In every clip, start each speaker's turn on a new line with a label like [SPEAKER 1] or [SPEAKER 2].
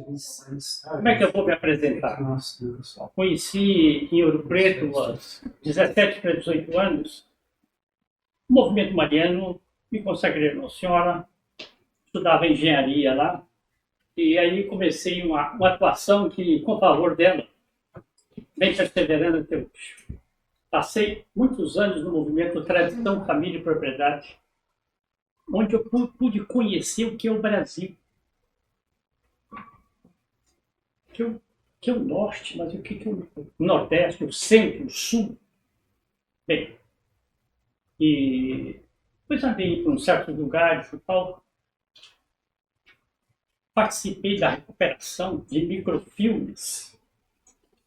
[SPEAKER 1] Como é que eu vou me apresentar? Conheci em Ouro Preto, aos 17 para 18 anos, o movimento mariano, me consagrei a Nossa Senhora, estudava engenharia lá, e aí comecei uma atuação que, com o favor dela, vem perseverando até hoje. Passei muitos anos no movimento Tradição, Família e Propriedade, onde eu pude conhecer o que é o Brasil, que é o norte, mas o que é o nordeste, o centro, o sul. Bem, e depois andei em certos lugares e tal. Participei da recuperação de microfilmes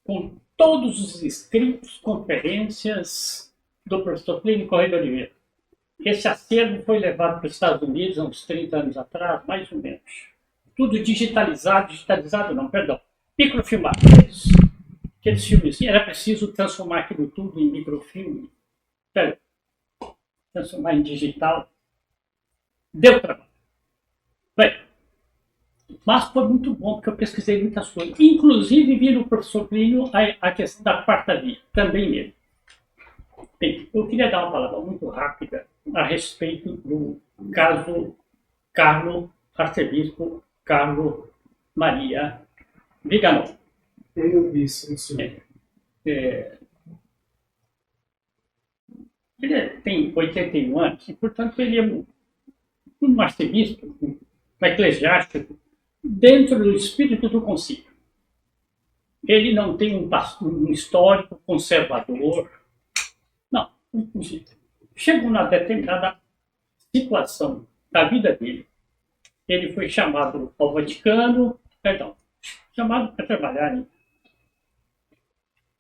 [SPEAKER 1] com todos os escritos, conferências do professor Plínio Correia de Oliveira. Esse acervo foi levado para os Estados Unidos há uns 30 anos atrás, mais ou menos. Tudo digitalizado não, perdão, microfilmado. Aqueles filmes, era preciso transformar aquilo tudo em microfilme, transformar em digital. Deu trabalho. Bem, mas foi muito bom, porque eu pesquisei muitas coisas. Inclusive, vi no professor Plínio a questão da quarta via, também nele. Bem, eu queria dar uma palavra muito rápida a respeito do caso arcebispo Carlo Maria Viganò.
[SPEAKER 2] Eu vi isso, senhor.
[SPEAKER 1] Ele tem 81 anos, e, portanto, ele é um arcebispo, um eclesiástico, dentro do espírito do concílio. Ele não tem um histórico conservador. Não. Chegou na determinada situação da vida dele. Ele foi chamado ao Vaticano, chamado para trabalhar em...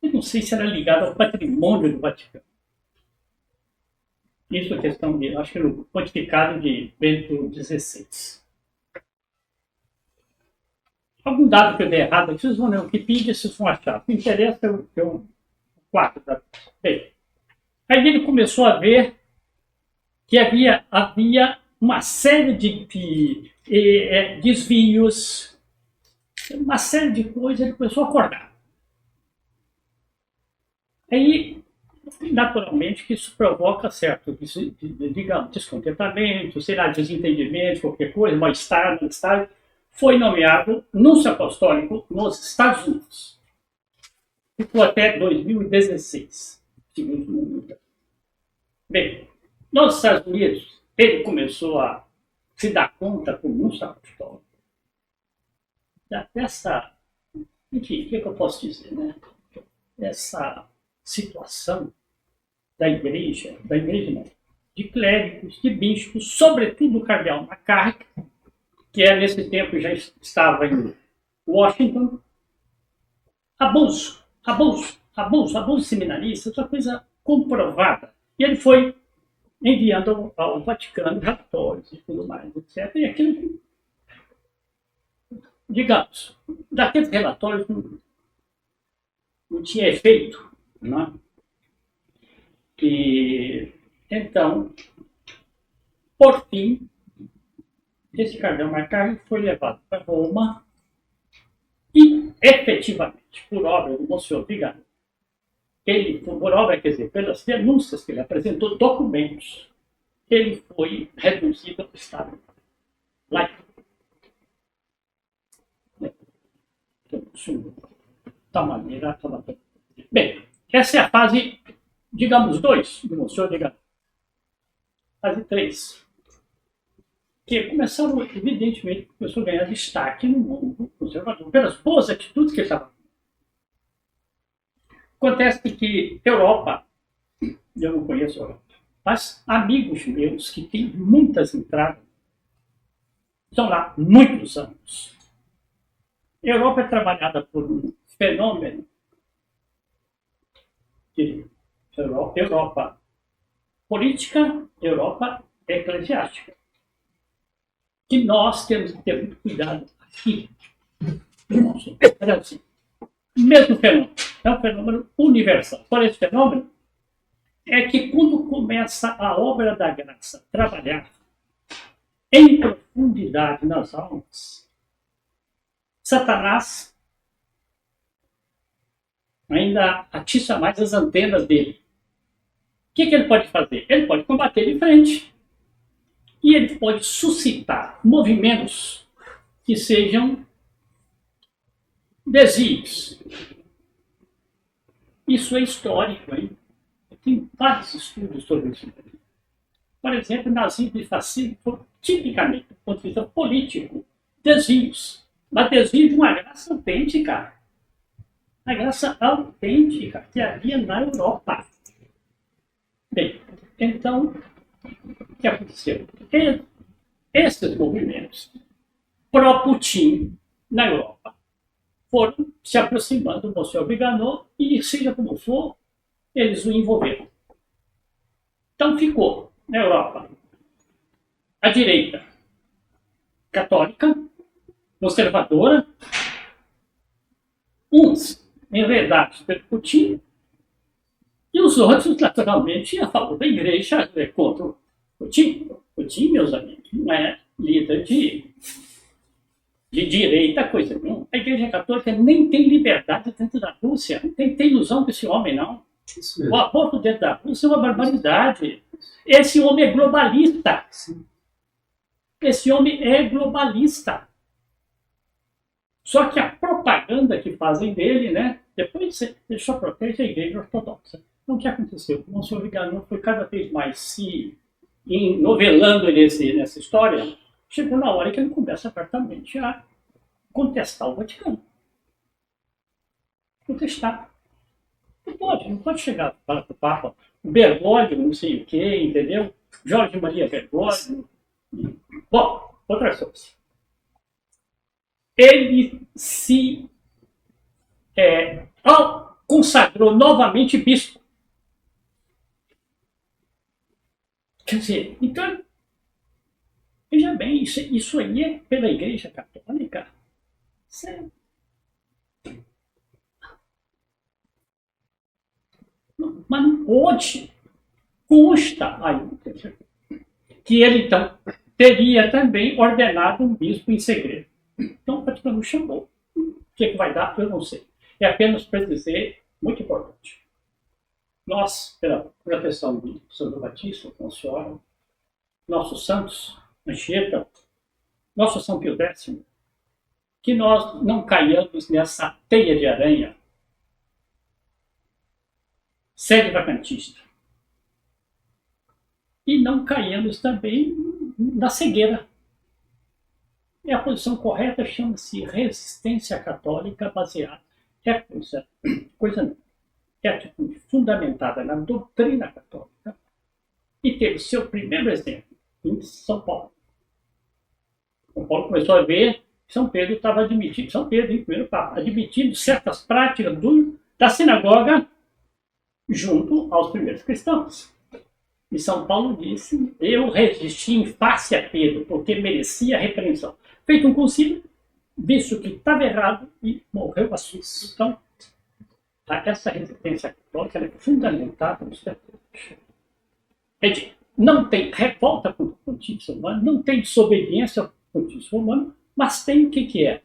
[SPEAKER 1] Eu não sei se era ligado ao patrimônio do Vaticano. Isso é questão de, acho que no pontificado de Bento XVI. Algum dado que eu dei errado, vocês vão ler o Wikipedia, vocês vão achar. O que interessa é o quadro. Bem, aí ele começou a ver que havia uma série de desvios, uma série de coisas, ele começou a acordar. Aí, naturalmente, que isso provoca certo, digamos, descontentamento, sei lá, desentendimento, qualquer coisa, mal-estar. Foi nomeado núncio apostólico nos Estados Unidos. Ficou até 2016, segundo o mundo. Bem, nos Estados Unidos, ele começou a se dar conta como núncio apostólico dessa, enfim, o que eu posso dizer, né? Essa situação da igreja não, de clérigos, de bispos, sobretudo o cardeal McCarrick, que nesse tempo já estava em Washington. Abuso seminarista, outra coisa comprovada. E ele foi enviando ao Vaticano relatórios e tudo mais, etc. E aquilo, digamos, daqueles relatórios não tinha efeito, né? E então, por fim, esse cardeal McCarrick foi levado para Roma e, efetivamente, por obra do Monsenhor Viganò, pelas denúncias que ele apresentou, documentos, ele foi reduzido ao estado laico. Da maneira. Bem, essa é a fase, digamos, 2 do Monsenhor Viganò. Fase 3. Que começaram, evidentemente, começou a ganhar destaque no mundo conservador, pelas boas atitudes que ele estava. Acontece que Europa, eu não conheço a Europa, mas amigos meus que têm muitas entradas, estão lá muitos anos. A Europa é trabalhada por um fenômeno de Europa política, Europa eclesiástica, que nós temos que ter muito cuidado aqui. Assim, mesmo fenômeno, é um fenômeno universal. Qual é esse fenômeno? É que quando começa a obra da graça a trabalhar em profundidade nas almas, Satanás ainda atiça mais as antenas dele. O que ele pode fazer? Ele pode combater de frente. E ele pode suscitar movimentos que sejam desvios. Isso é histórico, hein? Tem vários estudos sobre isso. Por exemplo, nazismo e fascismo foram tipicamente, do ponto de vista político, desvios. Mas desvio de uma graça autêntica. A graça autêntica que havia na Europa. Bem, então, o que aconteceu? Esses movimentos pró-Putin na Europa foram se aproximando do Monsieur Viganò e, seja como for, eles o envolveram. Então ficou na Europa a direita católica, conservadora, uns enredados pelo Putin e os outros, naturalmente, a favor da igreja contra o Putin. Putin, meus amigos, não é líder de direita, coisa nenhuma. A igreja católica nem tem liberdade dentro da Rússia. Não tem ilusão com esse homem, não. O aborto dentro da Rússia é uma barbaridade. Esse homem é globalista. Esse homem é globalista. Só que a propaganda que fazem dele, né? Depois ele só protege a igreja ortodoxa. Então o que aconteceu? O Monsieur Viganò foi cada vez mais se novelando nessa história. Chegou na hora que ele começa abertamente a contestar o Vaticano. Contestar. Não pode chegar para o Papa. O Bergoglio, não sei o quê, entendeu? Jorge Maria Bergoglio. Bom, outra coisa. Ele se consagrou novamente bispo. Quer dizer, então, veja bem, isso aí é pela Igreja Católica. Sério. Mas hoje consta aí que ele, então, teria também ordenado um bispo em segredo. Então, o Vaticano chamou. O que vai dar, eu não sei. É apenas para dizer, muito importante. Nós, pela proteção de Santo Batista, Nossa Senhora, nossos santos, Anchieta, nosso São Pio X, que nós não caiamos nessa teia de aranha sede vacantista. E não caímos também na cegueira. E a posição correta chama-se resistência católica baseada é atitude fundamentada na doutrina católica e teve seu primeiro exemplo em São Paulo. São Paulo começou a ver que São Pedro estava admitindo, São Pedro, em primeiro Papa, admitindo certas práticas da sinagoga junto aos primeiros cristãos. E São Paulo disse, eu resisti em face a Pedro, porque merecia repreensão. Feito um concílio, visto que estava errado e morreu a Suíça. Então, essa resistência católica é fundamentada no século XX. Quer dizer, não tem revolta contra o pontífice romano, não tem desobediência ao pontífice romano, mas tem o que é?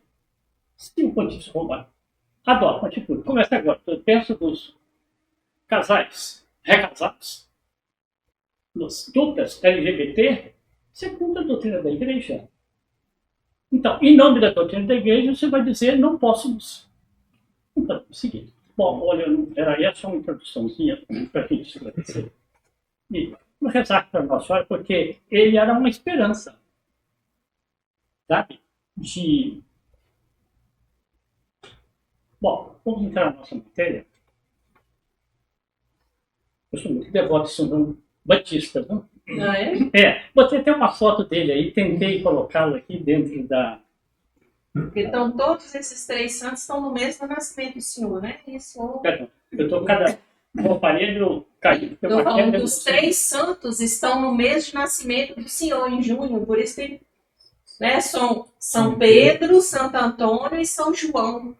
[SPEAKER 1] Se o pontífice romano adota uma atitude, começa agora, eu penso dos casais recasados, nos duplas LGBT, segundo a doutrina da igreja. Então, em nome da doutrina da igreja, você vai dizer, não posso seguir. Bom, olha, era essa uma introduçãozinha para a gente esclarecer. E vou rezar para Nossa Senhora, porque ele era uma esperança, sabe? Bom, vamos entrar na nossa matéria. Eu sou muito devoto de São João Batista, não?
[SPEAKER 3] Ah, é?
[SPEAKER 1] Botei até uma foto dele aí, tentei colocá-lo aqui dentro da...
[SPEAKER 3] Então, todos esses três santos estão no mês do nascimento do Senhor, né? Isso.
[SPEAKER 1] Perdão, eu estou cada aparelho caído.
[SPEAKER 3] Estou falando dos três santos estão no mês de nascimento do Senhor, em junho, por isso que são São Pedro, Santo Antônio e São João.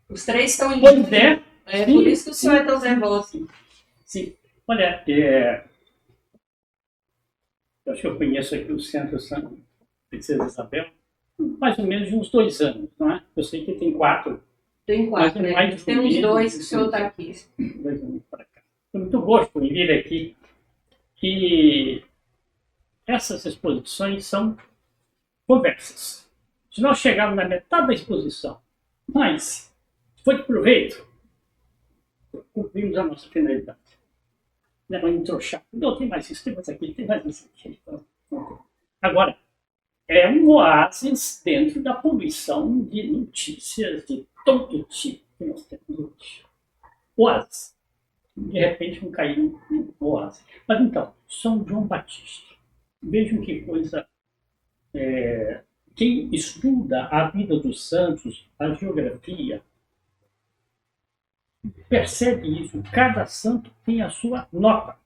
[SPEAKER 3] Os três estão em junho.
[SPEAKER 1] Pois é.
[SPEAKER 3] É por isso que o Senhor é tão devoto.
[SPEAKER 1] Sim. Olha, eu acho que eu conheço aqui o Centro Santa Princesa Isabel. mais ou menos de uns 2 anos, não é? Eu sei que tem 4.
[SPEAKER 3] Tem 4,
[SPEAKER 1] Mas
[SPEAKER 3] né?
[SPEAKER 1] mais
[SPEAKER 3] Tem uns
[SPEAKER 1] menos,
[SPEAKER 3] 2 que o senhor está aqui.
[SPEAKER 1] 2 anos para cá. Foi muito gosto em vir aqui. E essas exposições são conversas. Se nós chegarmos na metade da exposição, mas foi de proveito, cumprimos a nossa finalidade. Não é entrochar. Não, tem mais isso, tem mais aqui, tem mais isso aqui. Agora, é um oásis dentro da poluição de notícias de todo tipo que nós temos hoje. Oásis. De repente, não caiu no oásis. Mas então, São João Batista. Vejam que coisa. Quem estuda a vida dos santos, a geografia, percebe isso. Cada santo tem a sua nota.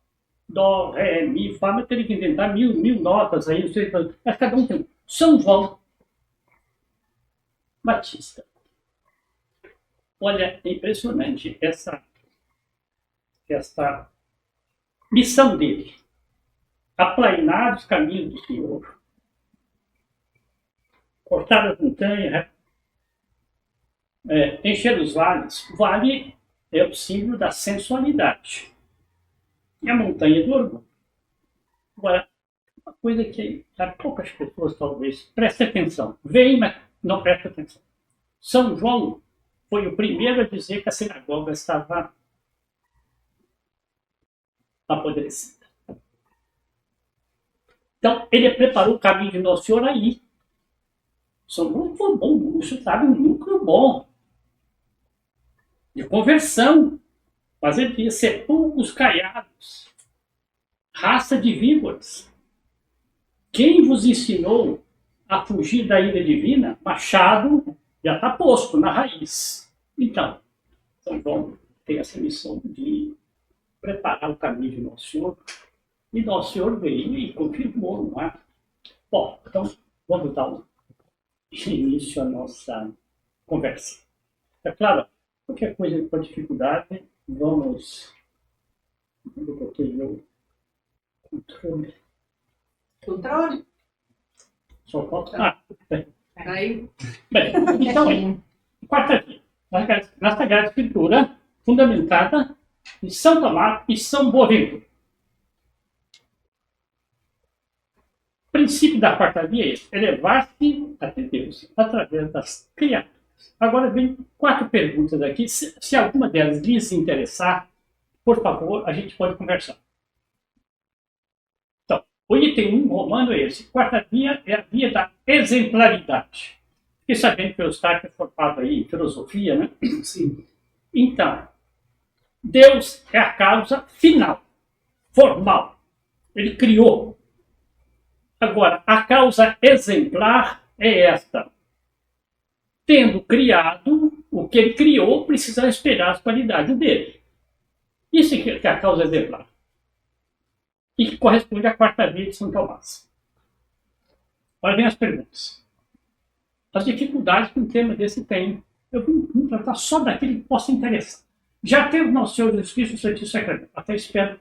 [SPEAKER 1] Dó, ré, mi, fá, mas teria que inventar mil notas aí, não sei quanto. Mas cada um tem. São João Batista. Olha, é impressionante essa missão dele. Aplainar os caminhos do Senhor. Cortar as montanhas, encher os vales. O vale é o símbolo da sensualidade. E a montanha do orgulho. Agora, uma coisa que poucas pessoas talvez prestem atenção. Veem, mas não prestam atenção. São João foi o primeiro a dizer que a sinagoga estava apodrecida. Então, ele preparou o caminho de Nosso Senhor aí. São João foi bom, isso sabe, um núcleo bom de conversão. Mas ele dizia: sepulcros caiados, raça de víboras. Quem vos ensinou a fugir da ira divina? Machado já está posto na raiz. Então, São João tem essa missão de preparar o caminho de Nosso Senhor. E Nosso Senhor veio e confirmou, não é? Bom, então, vamos dar início à nossa conversa. É claro, qualquer coisa com dificuldade, vamos. Eu coloquei meu controle.
[SPEAKER 3] Controle?
[SPEAKER 1] Só falta. Bem.
[SPEAKER 3] Aí.
[SPEAKER 1] Bem, então, quarta-feira, na Sagrada Escritura, fundamentada em São Tomás e São Boaventura. O princípio da quarta via é esse: elevar-se até Deus através das criaturas. Agora vem 4 perguntas aqui. Se alguma delas lhes interessar, por favor, a gente pode conversar. Então, o item 1 romano é esse. Quarta via é a via da exemplaridade. Fiquei sabendo que o Eustáquio é formado aí em filosofia, né?
[SPEAKER 2] Sim.
[SPEAKER 1] Então, Deus é a causa final, formal. Ele criou. Agora, a causa exemplar é esta. Tendo criado o que ele criou, precisa esperar as qualidades dele. Isso é que é a causa exemplar. E que corresponde à quarta via de São Tomás. Agora vem as perguntas. As dificuldades que um tema desse tem. Eu vou tratar só daquele que possa interessar. Já temos Nosso Senhor Jesus Cristo no Santíssimo Sacramento. Até espero,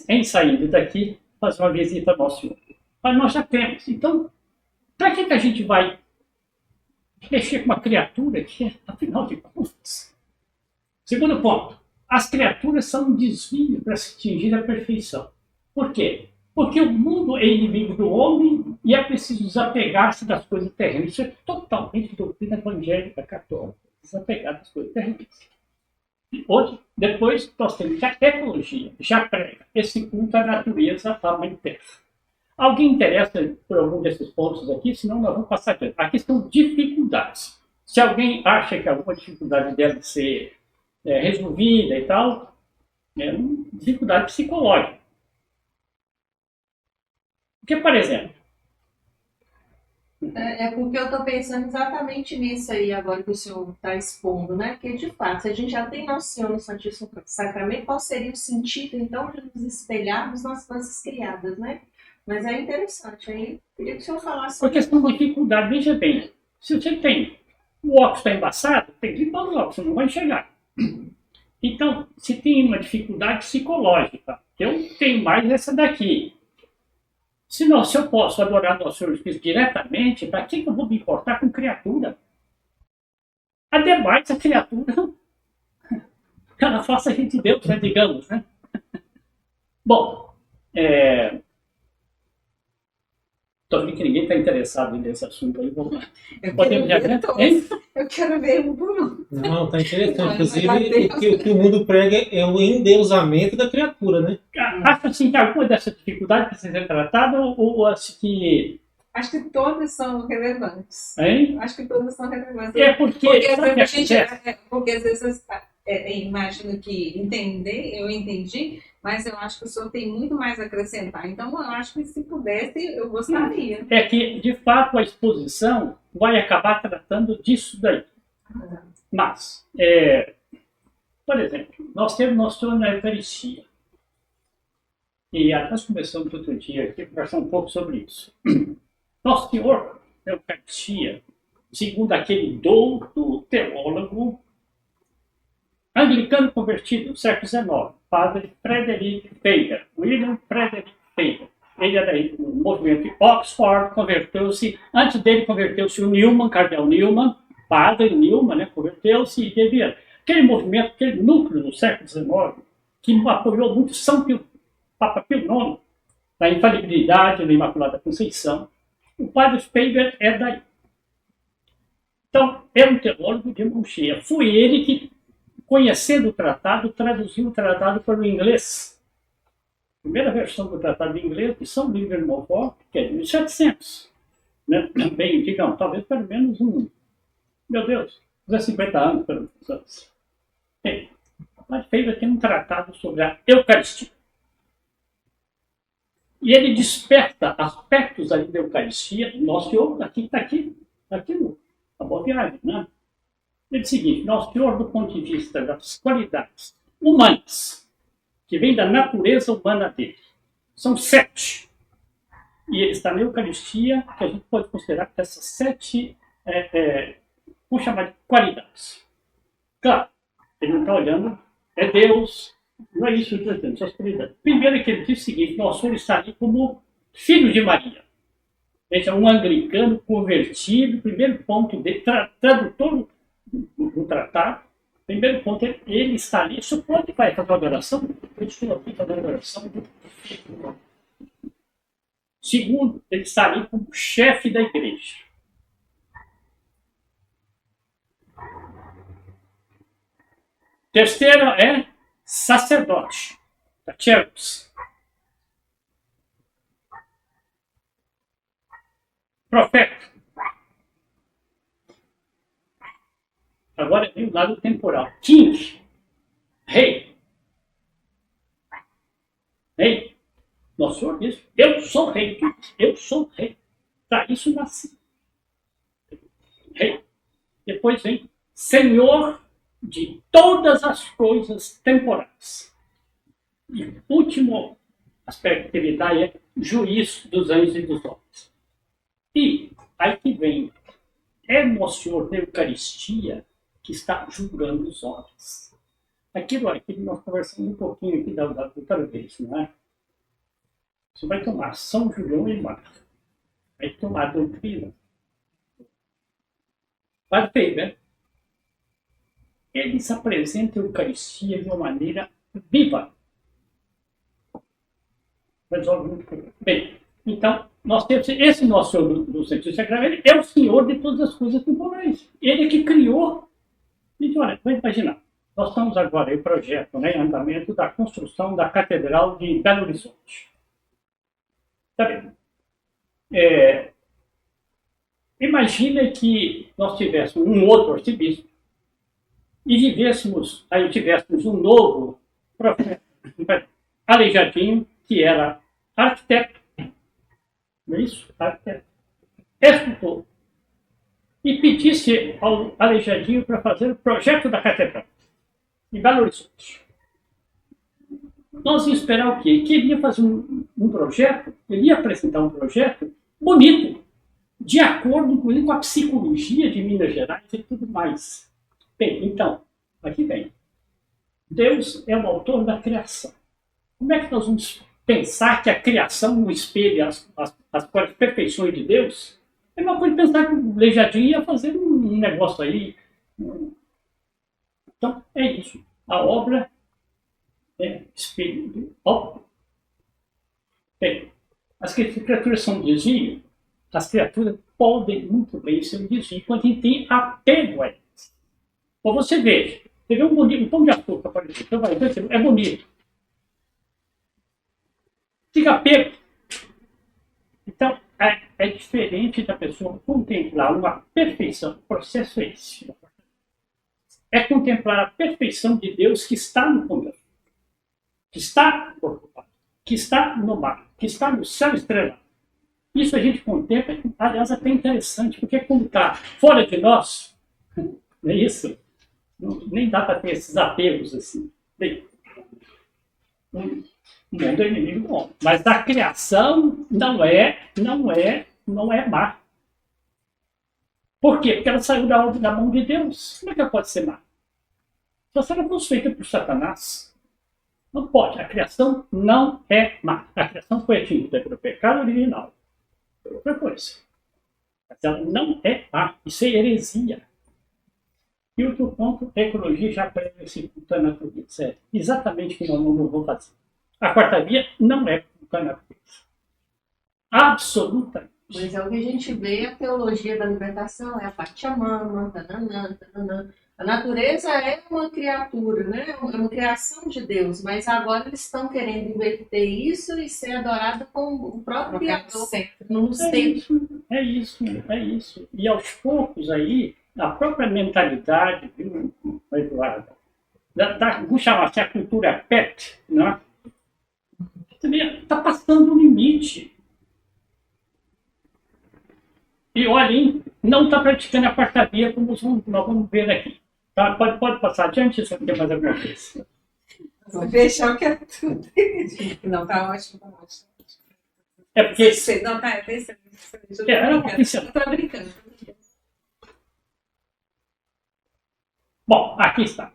[SPEAKER 1] em saindo daqui, fazer uma visita ao Nosso Senhor. Mas nós já temos. Então, para que a gente vai mexer com uma criatura que, afinal de contas... Segundo ponto. As criaturas são um desvio para se atingir a perfeição. Por quê? Porque o mundo é inimigo do homem e é preciso desapegar-se das coisas terrenas. Isso é totalmente doutrina evangélica católica. Desapegar das coisas terrenas. Hoje, depois, nós temos que a ecologia já prega esse culto à natureza, à mãe terra. Alguém interessa por algum desses pontos aqui? Senão nós vamos passar adiante. Aqui são dificuldades. Se alguém acha que alguma dificuldade deve ser resolvida e tal, é uma dificuldade psicológica. Porque, por exemplo...
[SPEAKER 3] É porque eu estou pensando exatamente nisso aí agora que o senhor está expondo, né? Porque, de fato, se a gente já tem Nosso Senhor no Santíssimo Sacramento, qual seria o sentido, então, de nos espelharmos nas coisas criadas, né? Mas é interessante, aí queria que o senhor falasse...
[SPEAKER 1] Por questão de dificuldade, veja bem, se você tem o óculos está embaçado, tem que limpar os óculos, você não vai enxergar. Então, se tem uma dificuldade psicológica, eu tenho mais essa daqui. Se eu posso adorar nosso Senhor Jesus diretamente, para que eu vou me importar com criatura? Ademais, a criatura, ela faça a gente Deus, né, digamos, né? Bom, estou vendo que ninguém está interessado nesse assunto aí.
[SPEAKER 3] Eu quero ver um por um.
[SPEAKER 4] Não, está interessante. Inclusive, o que o mundo prega é o endeusamento da criatura, né?
[SPEAKER 1] Acho assim, que alguma dessas dificuldades precisa ser tratada ou acho que...
[SPEAKER 3] Acho que todas são relevantes.
[SPEAKER 1] Hein?
[SPEAKER 3] Acho que todas são relevantes.
[SPEAKER 1] Porque
[SPEAKER 3] às vezes imagino que eu entendi, mas eu acho que o senhor tem muito mais a acrescentar. Então, eu acho que se pudesse, eu gostaria.
[SPEAKER 1] É que, de fato, a exposição vai acabar tratando disso daí. Mas, por exemplo, nós temos nosso Senhor na Eucaristia. E nós começamos outro dia aqui a conversar um pouco sobre isso. Nosso Senhor na Eucaristia, segundo aquele douto teólogo anglicano convertido no século XIX, Padre Frederick Faber, William Frederick Faber. Ele era do movimento de Oxford, converteu-se, antes dele converteu-se o Newman, Cardeal Newman, Padre Newman, né, converteu-se e teve aquele movimento, aquele núcleo do século XIX, que apoiou muito Papa Pio IX, na infalibilidade da Imaculada Conceição. O Padre Faber é daí. Então, é um teólogo de mão cheia. Foi ele que, conhecendo o tratado, traduziu o tratado para o inglês. A primeira versão do tratado em inglês de São Livre de Montfort, que é de 1700. Né? Bem, digamos, talvez pelo menos meu Deus, 50 anos, pelo menos. Bem, o Padre Faber tem um tratado sobre a Eucaristia. E ele desperta aspectos ali da Eucaristia. Nosso Senhor, está aqui na Boa Viagem, né? Ele diz o seguinte: Nosso Senhor, do ponto de vista das qualidades humanas, que vem da natureza humana dele, são 7. E ele está na Eucaristia, que a gente pode considerar que essas 7, vamos chamar de qualidades. Claro, ele não está olhando, é Deus. Não é isso que eu estou dizendo, só as qualidades. Primeiro é que ele diz o seguinte: Nosso Senhor está ali como filho de Maria. Esse é um anglicano convertido, primeiro ponto dele, tradutor do tratado. Primeiro ponto, ele está ali. Isso pode vai fazer uma adoração? Eu estou aqui fazendo adoração do filho. Segundo, ele está ali como chefe da igreja. Terceiro é sacerdote, da Church. Profeta. Agora vem o lado temporal. King. Rei. Rei. Nosso Senhor diz: Eu sou rei. Eu sou rei. Para isso nasci. Rei. Depois vem Senhor de todas as coisas temporais. E o último aspecto que ele dá é juiz dos anjos e dos homens. E aí que vem, é Nosso Senhor da Eucaristia que está julgando os homens. Aquilo nós conversamos um pouquinho aqui da outra vez, não é? Você vai tomar São João e Marta. Vai tomar a doutrina. Padre Faber, ele se apresenta a Eucaristia de uma maneira viva. Resolve muito bem. Bem, então, nós temos esse Nosso Senhor do Santíssimo Sacramento, é o Senhor de todas as coisas temporais. Ele que criou. Então, olha, vamos imaginar. Nós estamos agora em projeto, né, em andamento da construção da Catedral de Belo Horizonte. Tá bem? Imagina que nós tivéssemos um outro arcebispo e tivéssemos um novo profeta, Aleijadinho, que era arquiteto, não é isso? Arquiteto. Escultor. E pedisse ao Aleijadinho para fazer o projeto da catedral em Belo Horizonte. Nós íamos esperar o quê? Que ele ia fazer um projeto, ele ia apresentar um projeto bonito, de acordo, inclusive, com a psicologia de Minas Gerais e tudo mais. Bem, então, aqui vem. Deus é o autor da criação. Como é que nós vamos pensar que a criação não espelha as perfeições de Deus, é uma coisa de pensar que o Aleijadinho ia fazer um negócio aí. Então, é isso. A obra é espelho de obra. Bem, as criaturas são um desvio, as criaturas podem muito bem ser um desvio quando a gente tem apego a elas. Ou você veja, vê um pão de açúcar, por exemplo, é bonito. Fica apego. Então, é diferente da pessoa contemplar uma perfeição. O processo é esse. É contemplar a perfeição de Deus que está no pão de açúcar, que está no corpo, que está no mar, que está no céu estrelado. Isso a gente contempla, aliás, até interessante, porque quando está fora de nós, não é isso? Nem dá para ter esses apegos assim. Bem, o mundo é inimigo do homem, mas a criação não é má. Por quê? Porque ela saiu da mão de Deus. Como é que ela pode ser má? Se ela fosse feita por Satanás, não pode. A criação não é má. A criação foi atingida pelo pecado original. Por outra coisa. Mas ela não é má. Isso é heresia. E outro ponto, a ecologia já prega esse culto à natureza. É exatamente o que nós não vamos fazer. A quarta via não é culto à natureza. Absolutamente.
[SPEAKER 3] Mas é o que a gente vê, a teologia da libertação, é a Pachamama, tananã, tananã. A natureza é uma criatura, né? É uma criação de Deus, mas agora eles estão querendo inverter isso e ser adorada como o próprio Criador.
[SPEAKER 1] É isso. E aos poucos aí, a própria mentalidade, viu, Eduardo, vamos chamar assim a cultura pet, né? Está passando o limite. E olhem, não está praticando a quarta via como nós vamos ver aqui. Tá? Pode passar adiante, se não tem mais alguma coisa.
[SPEAKER 5] Vou fechar o que é tudo. Não, tá ótimo, tá ótimo.
[SPEAKER 1] É porque...
[SPEAKER 5] Não, tá, é pensando.
[SPEAKER 1] Eu tô brincando. Bom, aqui está.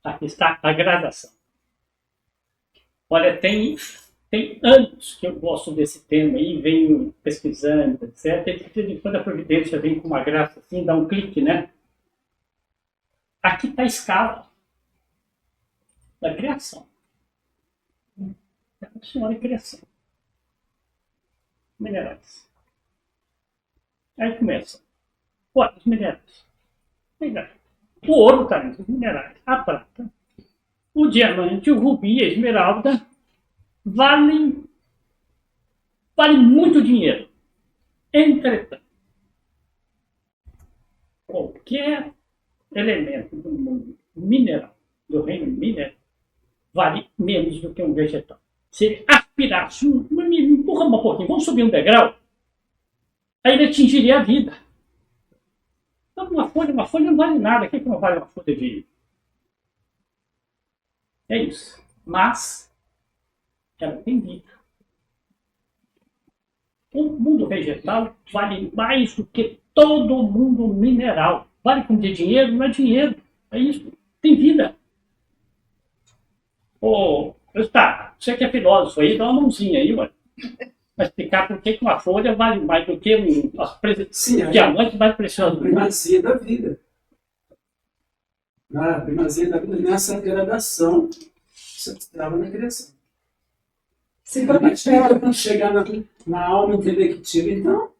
[SPEAKER 1] Aqui está a gradação. Olha, tem anos que eu gosto desse tema e venho pesquisando, etc. E quando a providência vem com uma graça assim, dá um clique, né? Aqui está a escala da criação. A senhora criação. Minerais. Aí começa. Olha, os minerais. O ouro está entre os minerais. A prata. O diamante, o rubi, a esmeralda vale muito dinheiro. Entretanto, qualquer elemento do mundo mineral, do reino mineral, vale menos do que um vegetal. Se ele aspirasse, me empurra um pouquinho, vamos subir um degrau, aí ele atingiria a vida. Então, uma folha não vale nada. O que não vale uma folha de... É isso. Mas ela tem vida. O mundo vegetal vale mais do que todo o mundo mineral. Vale como de dinheiro? Não é dinheiro. É isso. Tem vida. Você que é filósofo aí, dá uma mãozinha aí, ué. Vai explicar por que uma folha vale mais do que um diamante mais precioso.
[SPEAKER 2] A primazia da vida. A primazia da vida nessa gradação que você estava na criação. Quando chegar na alma intelectiva, então,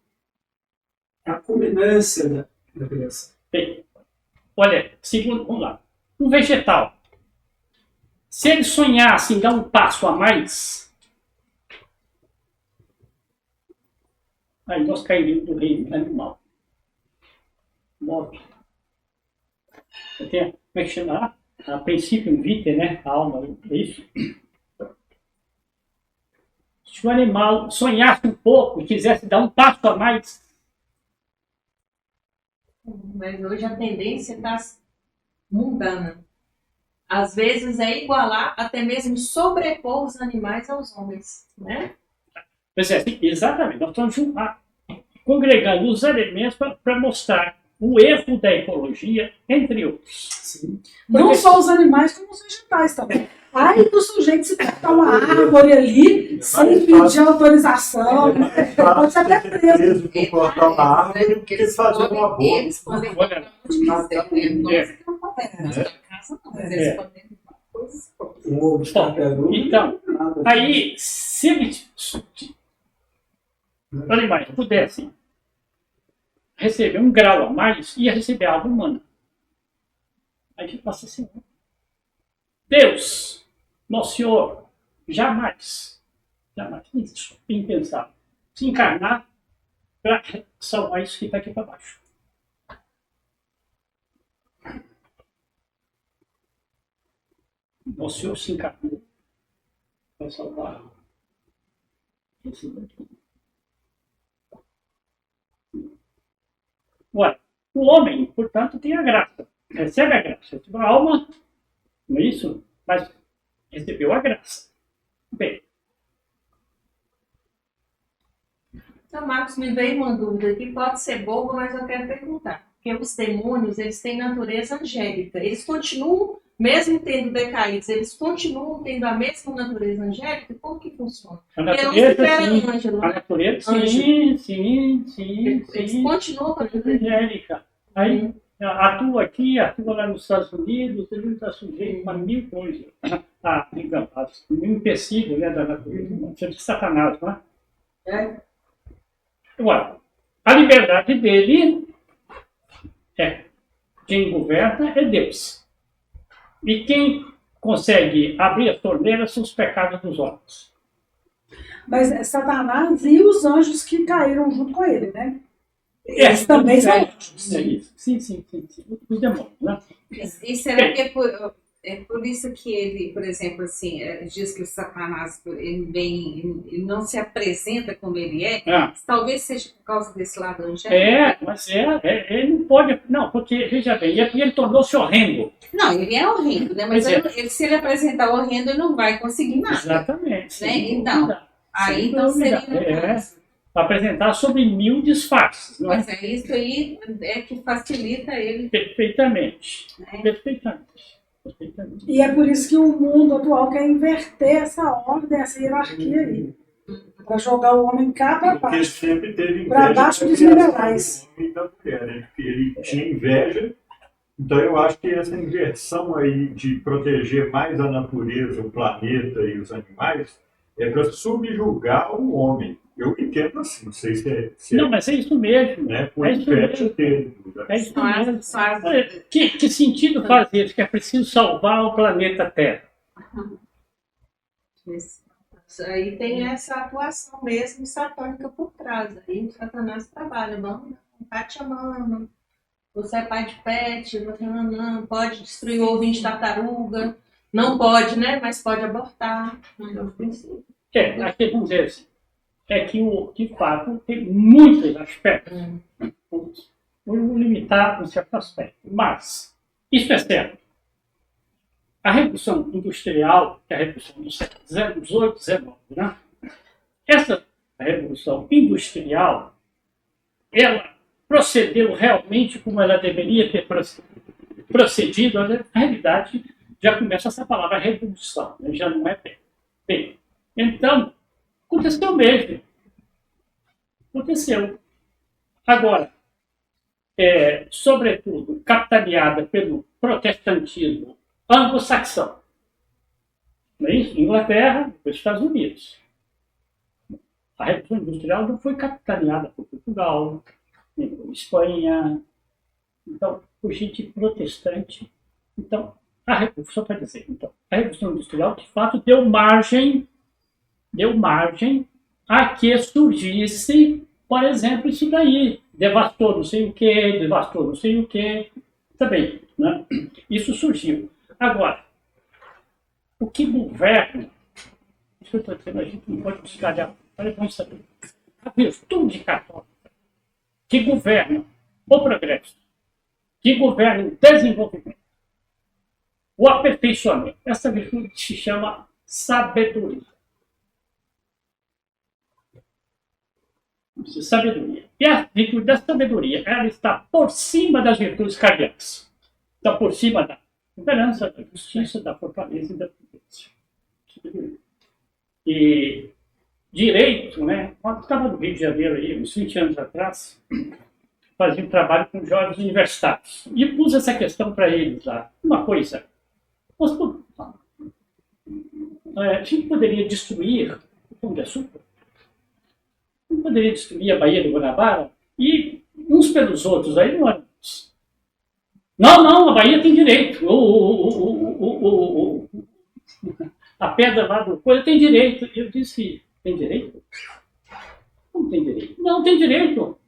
[SPEAKER 2] é a culminância da criação.
[SPEAKER 1] Bem, olha, vamos lá. Um vegetal, se ele sonhasse em dar um passo a mais, aí nós cairíamos do reino animal. Morte. Como é que chama? A princípio vitae, né? A alma, é isso? Se o animal sonhasse um pouco e quisesse dar um passo a mais.
[SPEAKER 3] Mas hoje a tendência está mundana. Às vezes é igualar, até mesmo sobrepor os animais aos homens, né?
[SPEAKER 1] Pois é, exatamente. Nós estamos congregando os elementos para mostrar o erro da ecologia, entre outros.
[SPEAKER 2] Sim.
[SPEAKER 5] Não só os animais, como os vegetais também.
[SPEAKER 2] Aí o sujeito se cortar uma árvore ali, sem pedir autorização, pode ser até preso.
[SPEAKER 6] por cortar uma árvore, porque eles faziam um aborto.
[SPEAKER 5] Eles podem
[SPEAKER 1] Olha,
[SPEAKER 5] nós não podemos, na sua casa não, mas eles podem fazer coisas próprias.
[SPEAKER 2] Um ovo de tartaruga.
[SPEAKER 1] Então, aí, se eles, os animais pudessem receber um grau a mais, ia receber a alma humana. Aí a gente passa assim, Deus, nosso Senhor, jamais, isso, impensável, se encarnar para salvar isso que está aqui para baixo. Nosso Senhor se encarnou para salvar esse daqui. Ora, o homem, portanto, tem a graça, recebe a graça, a alma, não é isso? Mas recebeu a graça. Bem,
[SPEAKER 3] Então, Marcos, me veio uma dúvida que pode ser boba, mas eu quero perguntar. Porque os demônios, eles têm natureza angélica. Eles continuam, mesmo tendo decaídos, eles continuam tendo a mesma natureza angélica? Como que funciona?
[SPEAKER 1] a
[SPEAKER 3] Porque não
[SPEAKER 1] natureza,
[SPEAKER 3] se espera
[SPEAKER 1] sim,
[SPEAKER 3] ângelo,
[SPEAKER 1] a
[SPEAKER 3] né?
[SPEAKER 1] natureza,
[SPEAKER 3] Ângelo.
[SPEAKER 1] sim,
[SPEAKER 3] Eles continuam com a natureza
[SPEAKER 1] angélica. Aí, atua aqui, atua lá nos Estados Unidos, ele está sujeito a mil coisas. Digamos, um empecilho, né, da natureza, de Satanás, não é? Agora, a liberdade dele quem governa é Deus. E quem consegue abrir as torneiras são os pecados dos homens.
[SPEAKER 2] Mas é Satanás e os anjos que caíram junto com ele, né? Eles também são anjos.
[SPEAKER 1] É isso. Sim. Os demônios, né?
[SPEAKER 5] E será que é por isso que ele, por exemplo, assim, diz que o Satanás ele não se apresenta como ele é? Talvez seja por causa desse lado angélico.
[SPEAKER 1] Mas ele não pode. Não, porque, veja bem, ele tornou-se horrendo.
[SPEAKER 5] Não, ele é horrendo, né? Mas se ele apresentar horrendo, ele não vai conseguir nada.
[SPEAKER 1] Exatamente.
[SPEAKER 5] Né? Então, aí então seria no caso.
[SPEAKER 1] Apresentar sobre 1000 disfarces, não é?
[SPEAKER 5] Mas isso aí é que facilita ele.
[SPEAKER 1] Perfeitamente.
[SPEAKER 5] Né?
[SPEAKER 1] Perfeitamente.
[SPEAKER 2] E é por isso que o mundo atual quer inverter essa ordem, essa hierarquia aí. Para jogar o homem cá para
[SPEAKER 6] Porque
[SPEAKER 2] baixo.
[SPEAKER 6] sempre teve
[SPEAKER 2] Pra
[SPEAKER 6] inveja
[SPEAKER 2] baixo
[SPEAKER 6] da
[SPEAKER 2] dos
[SPEAKER 6] criação
[SPEAKER 2] minerais.
[SPEAKER 6] do homem e da mulher, né? Porque ele tinha inveja. Então eu acho que essa inversão aí de proteger mais a natureza, o planeta e os animais é para subjugar o homem. Eu entendo assim, não sei se
[SPEAKER 1] Não, mas é isso mesmo.
[SPEAKER 6] né, com
[SPEAKER 1] É isso
[SPEAKER 6] inveja
[SPEAKER 1] mesmo.
[SPEAKER 6] dele.
[SPEAKER 1] É isso
[SPEAKER 5] São
[SPEAKER 1] mesmo.
[SPEAKER 5] as-
[SPEAKER 1] Olha, que sentido faz isso? Que é preciso salvar o planeta Terra.
[SPEAKER 3] Aí tem essa atuação mesmo satânica por trás. Aí o Satanás trabalha. Vamos, tá te chamando. Você é pai de pet, você não pode destruir o ovinho de tartaruga. Não pode, né? Mas pode abortar.
[SPEAKER 1] Aqui vamos dizer assim, de fato, tem muitos aspectos. Vou limitar um certo aspecto. Mas, isso é certo. A Revolução Industrial, que é a Revolução do século XVIII, XIX, né? Essa Revolução Industrial, ela procedeu realmente como ela deveria ter procedido. Na realidade, já começa essa palavra revolução, né? Já não é bem. Então, aconteceu mesmo. Aconteceu. Agora, sobretudo, capitaneada pelo protestantismo anglo-saxão. Não é isso? Inglaterra, depois Estados Unidos. A Revolução Industrial não foi capitaneada por Portugal, nem por Espanha, então, por gente protestante. Então, só para dizer, então, a Revolução Industrial, de fato, deu margem a que surgisse, por exemplo, isso daí. Devastou não sei o quê, também, né? Isso surgiu. Agora, o que governa, isso que eu estou dizendo, a gente não pode descarregar, vamos saber. A virtude católica que governa o progresso, que governa o desenvolvimento, o aperfeiçoamento, essa virtude se chama sabedoria. Sabedoria. E a virtude da sabedoria, ela está por cima das virtudes cardíacas. Está por cima da temperança, da justiça, da fortaleza e da prudência. E direito, né? Quando estava no Rio de Janeiro, aí, uns 20 anos atrás, fazia um trabalho com jovens universitários. E pus essa questão para eles lá. Uma coisa, a gente poderia destruir o Pão de Açúcar? Não poderia destruir a Baía do Guanabara? E uns pelos outros, aí não eram. Não, a Bahia tem direito. A pedra lá do coisa tem direito. Eu disse, tem direito? Não tem direito. Não, tem direito.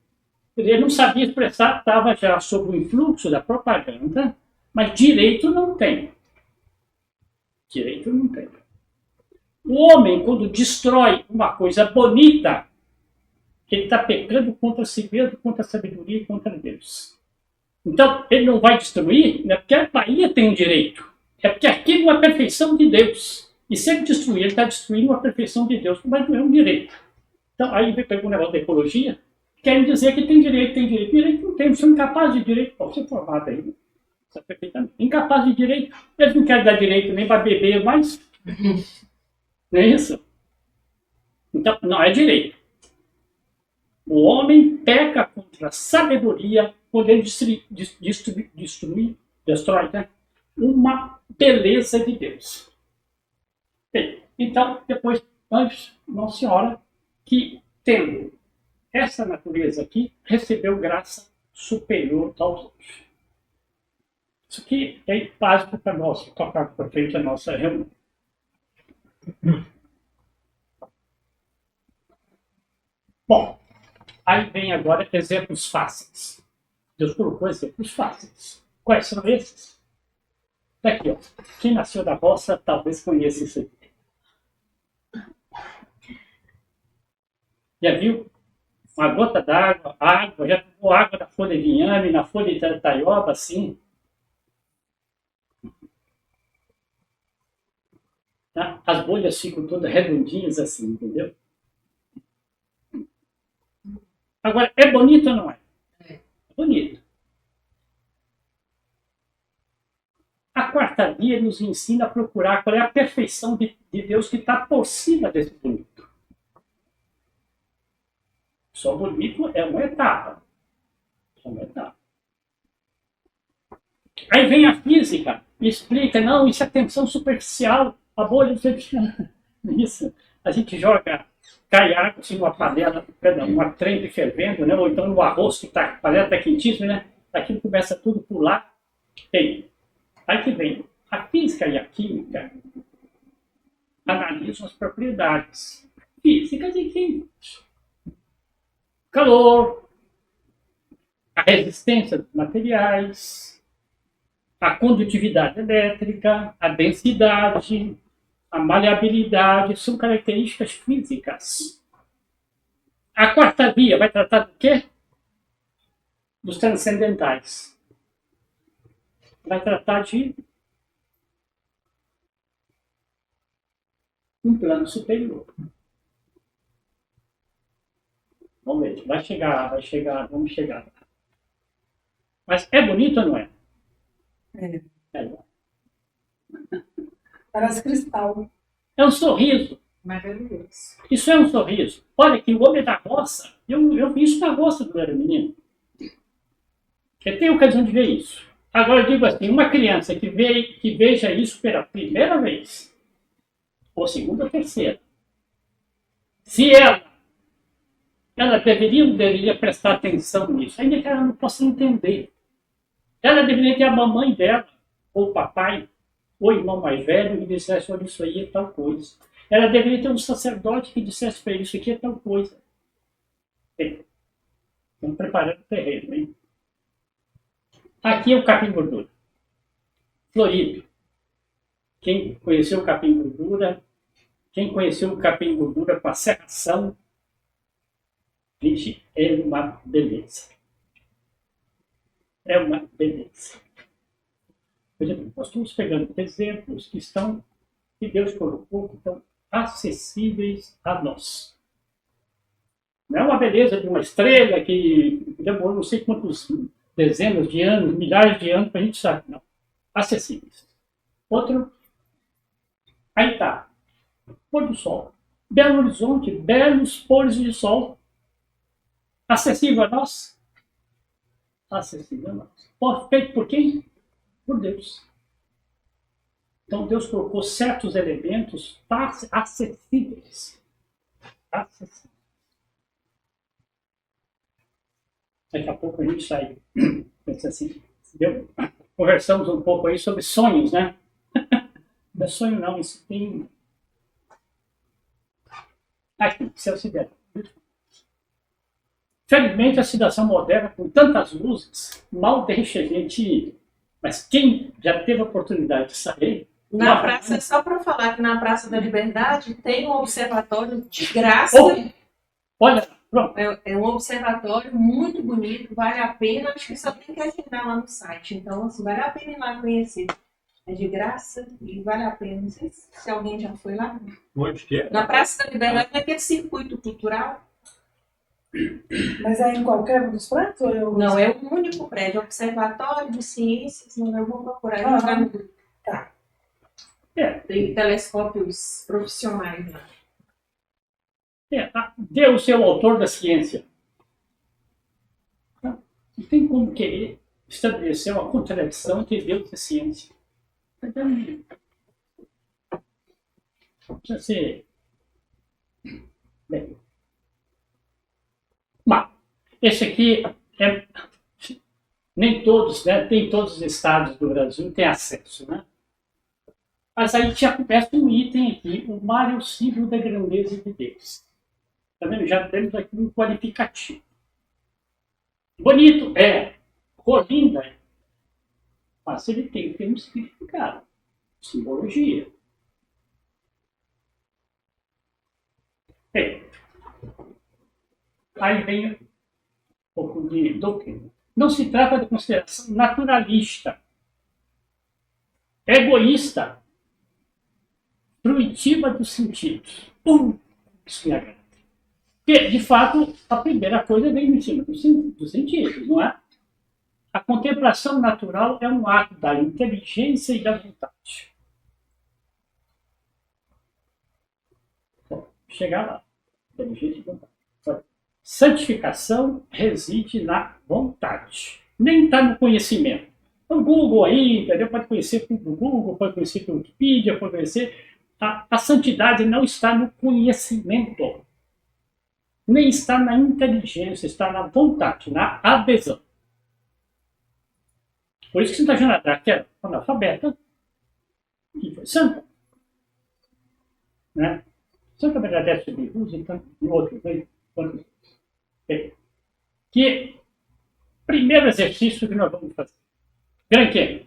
[SPEAKER 1] Ele não sabia expressar, estava já sob o influxo da propaganda, mas direito não tem. Direito não tem. O homem, quando destrói uma coisa bonita, ele está pecando contra si mesmo, contra a sabedoria e contra Deus. Então, ele não vai destruir, não é porque a Bahia tem um direito, é porque aquilo é uma perfeição de Deus. E se ele destruir, ele está destruindo uma perfeição de Deus, mas não é um direito. Então, aí vem pegou um negócio da ecologia, querem dizer que tem direito. Direito não tem, você é incapaz de direito. Você é formado aí, sabe perfeitamente. Incapaz de direito. Eles não querem dar direito nem para beber mais. Não é isso? Então, não é direito. O homem peca contra a sabedoria quando ele destrói, né? Uma beleza de Deus. Bem, então, depois, antes, Nossa Senhora, que tendo essa natureza aqui, recebeu graça superior aos outros. Isso aqui é básico para nós, tocar para frente a nossa reunião. Bom, aí vem agora exemplos fáceis. Deus colocou exemplos fáceis. Quais são esses? Daqui, ó. Quem nasceu da roça talvez conheça isso aqui. Já viu? Uma gota d'água, já tomou água da folha de inhame, na folha de taioba, assim. Tá? As bolhas ficam todas redondinhas assim, entendeu? Agora, é bonito ou não é? É bonito. A quarta via nos ensina a procurar qual é a perfeição de Deus que está por cima desse bonito. Só bonito é uma etapa. Aí vem a física e explica, não, isso é tensão superficial, a bolha isso. A gente joga, cai água assim numa panela, uma trempe fervendo, né? Ou então no arroz que a panela está quentíssima, né? Aquilo começa tudo a pular. Tem. Aí que vem a física e a química analisam as propriedades físicas e químicas. Calor, a resistência dos materiais, a condutividade elétrica, a densidade, a maleabilidade, são características físicas. A quarta via vai tratar do quê? Dos transcendentais. Vai tratar de um plano superior. Vamos ver, vai chegar, vamos chegar. Mas é bonito ou não é? É.
[SPEAKER 2] Parece cristal.
[SPEAKER 1] É um sorriso.
[SPEAKER 5] Maravilhoso.
[SPEAKER 1] Isso é um sorriso. Olha que o homem da roça, eu vi isso na roça quando era menino. Eu tenho ocasião de ver isso. Agora eu digo assim, uma criança que veja isso pela primeira vez, ou segunda ou terceira, se ela deveria prestar atenção nisso, ainda que ela não possa entender. Ela deveria ter a mamãe dela, ou o papai, ou o irmão mais velho, que dissesse, olha, isso aí é tal coisa. Ela deveria ter um sacerdote que dissesse para ele, isso aqui é tal coisa. Bem, estamos preparando o terreno, hein? Aqui é o capim-gordura. Florido. Quem conheceu o capim-gordura, quem conheceu o capim-gordura com a serração, gente, é uma beleza. É uma beleza. Por exemplo, nós estamos pegando exemplos que Deus colocou, que estão acessíveis a nós. Não é uma beleza de uma estrela que demorou não sei quantos dezenas de anos, milhares de anos para a gente saber. Não. Acessíveis. Outro, aí está. pôr do sol. Belo Horizonte, belos pôres de sol. Acessível a nós? Acessível a nós. Feito por quem? Por Deus. Então Deus colocou certos elementos acessíveis. Acessíveis. Daqui a pouco a gente sai. Pensa assim, conversamos um pouco aí sobre sonhos, né? Não é sonho não, isso tem... Aqui, céu sideral. Felizmente, a cidade moderna, com tantas luzes, mal deixa a gente ir. Mas quem já teve a oportunidade de sair...
[SPEAKER 3] Na praça, só para falar que na Praça da Liberdade tem um observatório de graça.
[SPEAKER 1] Olha, pronto.
[SPEAKER 3] É um observatório muito bonito, vale a pena. Acho que só tem que agendar lá no site. Então, assim, vale a pena ir lá conhecer. É de graça e vale a pena. Não sei se alguém já foi lá.
[SPEAKER 6] Onde que é?
[SPEAKER 3] Na Praça da Liberdade, naquele circuito cultural.
[SPEAKER 2] Mas é em qualquer um dos prédios? Ou eu...
[SPEAKER 3] Não, é um único prédio, Observatório de Ciências. Não, eu vou procurar.
[SPEAKER 2] Tá.
[SPEAKER 3] Tem telescópios profissionais lá.
[SPEAKER 1] Deus é o autor da ciência. Não tem como querer estabelecer uma contradição entre Deus e a ciência. Precisa ser... Bem. Mas, esse aqui é... Nem todos, né? Tem todos os estados do Brasil têm acesso, né? Mas aí já começa um item aqui, o mar é o símbolo da grandeza de Deus. Tá vendo? Já temos aqui um qualificativo. Bonito, cor linda, mas ele tem que ter um significado, simbologia. Bem, aí vem um pouco de doutrina. Não se trata de consideração naturalista, egoísta, fruitiva dos sentidos. Isso me agrada. Porque, de fato, a primeira coisa vem em cima dos sentidos, não é? A contemplação natural é um ato da inteligência e da vontade. Bom, chegar lá. Inteligência e vontade. Santificação reside na vontade. Nem está no conhecimento. O Google aí, entendeu? Pode conhecer pelo Google, pode conhecer pelo Wikipedia, pode conhecer... A santidade não está no conhecimento, nem está na inteligência, está na vontade, na adesão. Por isso que Santa Joana d'Arc era analfabeta e foi santa. Né? Santa Bernadette de Luz, então, e outros, né? Que primeiro exercício que nós vamos fazer. Grand Canyon.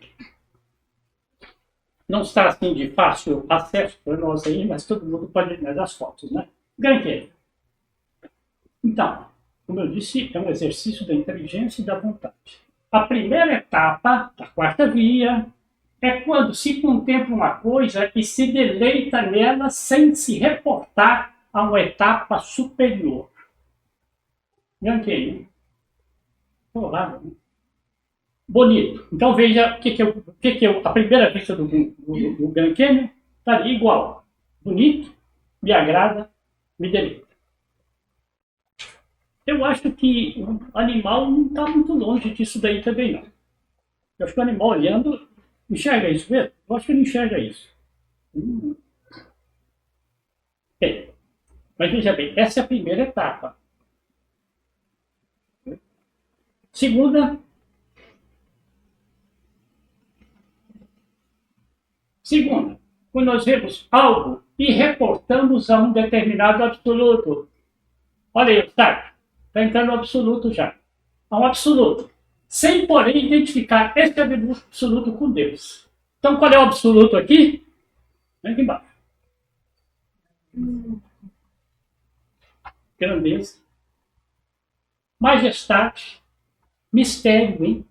[SPEAKER 1] Não está assim de fácil acesso para nós aí, mas todo mundo pode ver as fotos, né? Grand Canyon. Então, como eu disse, é um exercício da inteligência e da vontade. A primeira etapa da quarta via é quando se contempla uma coisa e se deleita nela sem se reportar a uma etapa superior. Grand Canyon. Olá, bonito. Então veja o que é a primeira vista do Grand Canyon. Está ali igual. Bonito, me agrada, me deleita. Eu acho que o animal não está muito longe disso daí também, não. Eu acho que o animal olhando, enxerga isso mesmo? Eu acho que ele enxerga isso. Bem, mas veja bem, essa é a primeira etapa. Segunda, quando nós vemos algo e reportamos a um determinado absoluto. Olha aí, tá entrando no absoluto já. A um absoluto. Sem, porém, identificar esse absoluto com Deus. Então, qual é o absoluto aqui? Vem aqui embaixo. Grandeza. Majestade. Mistério, hein?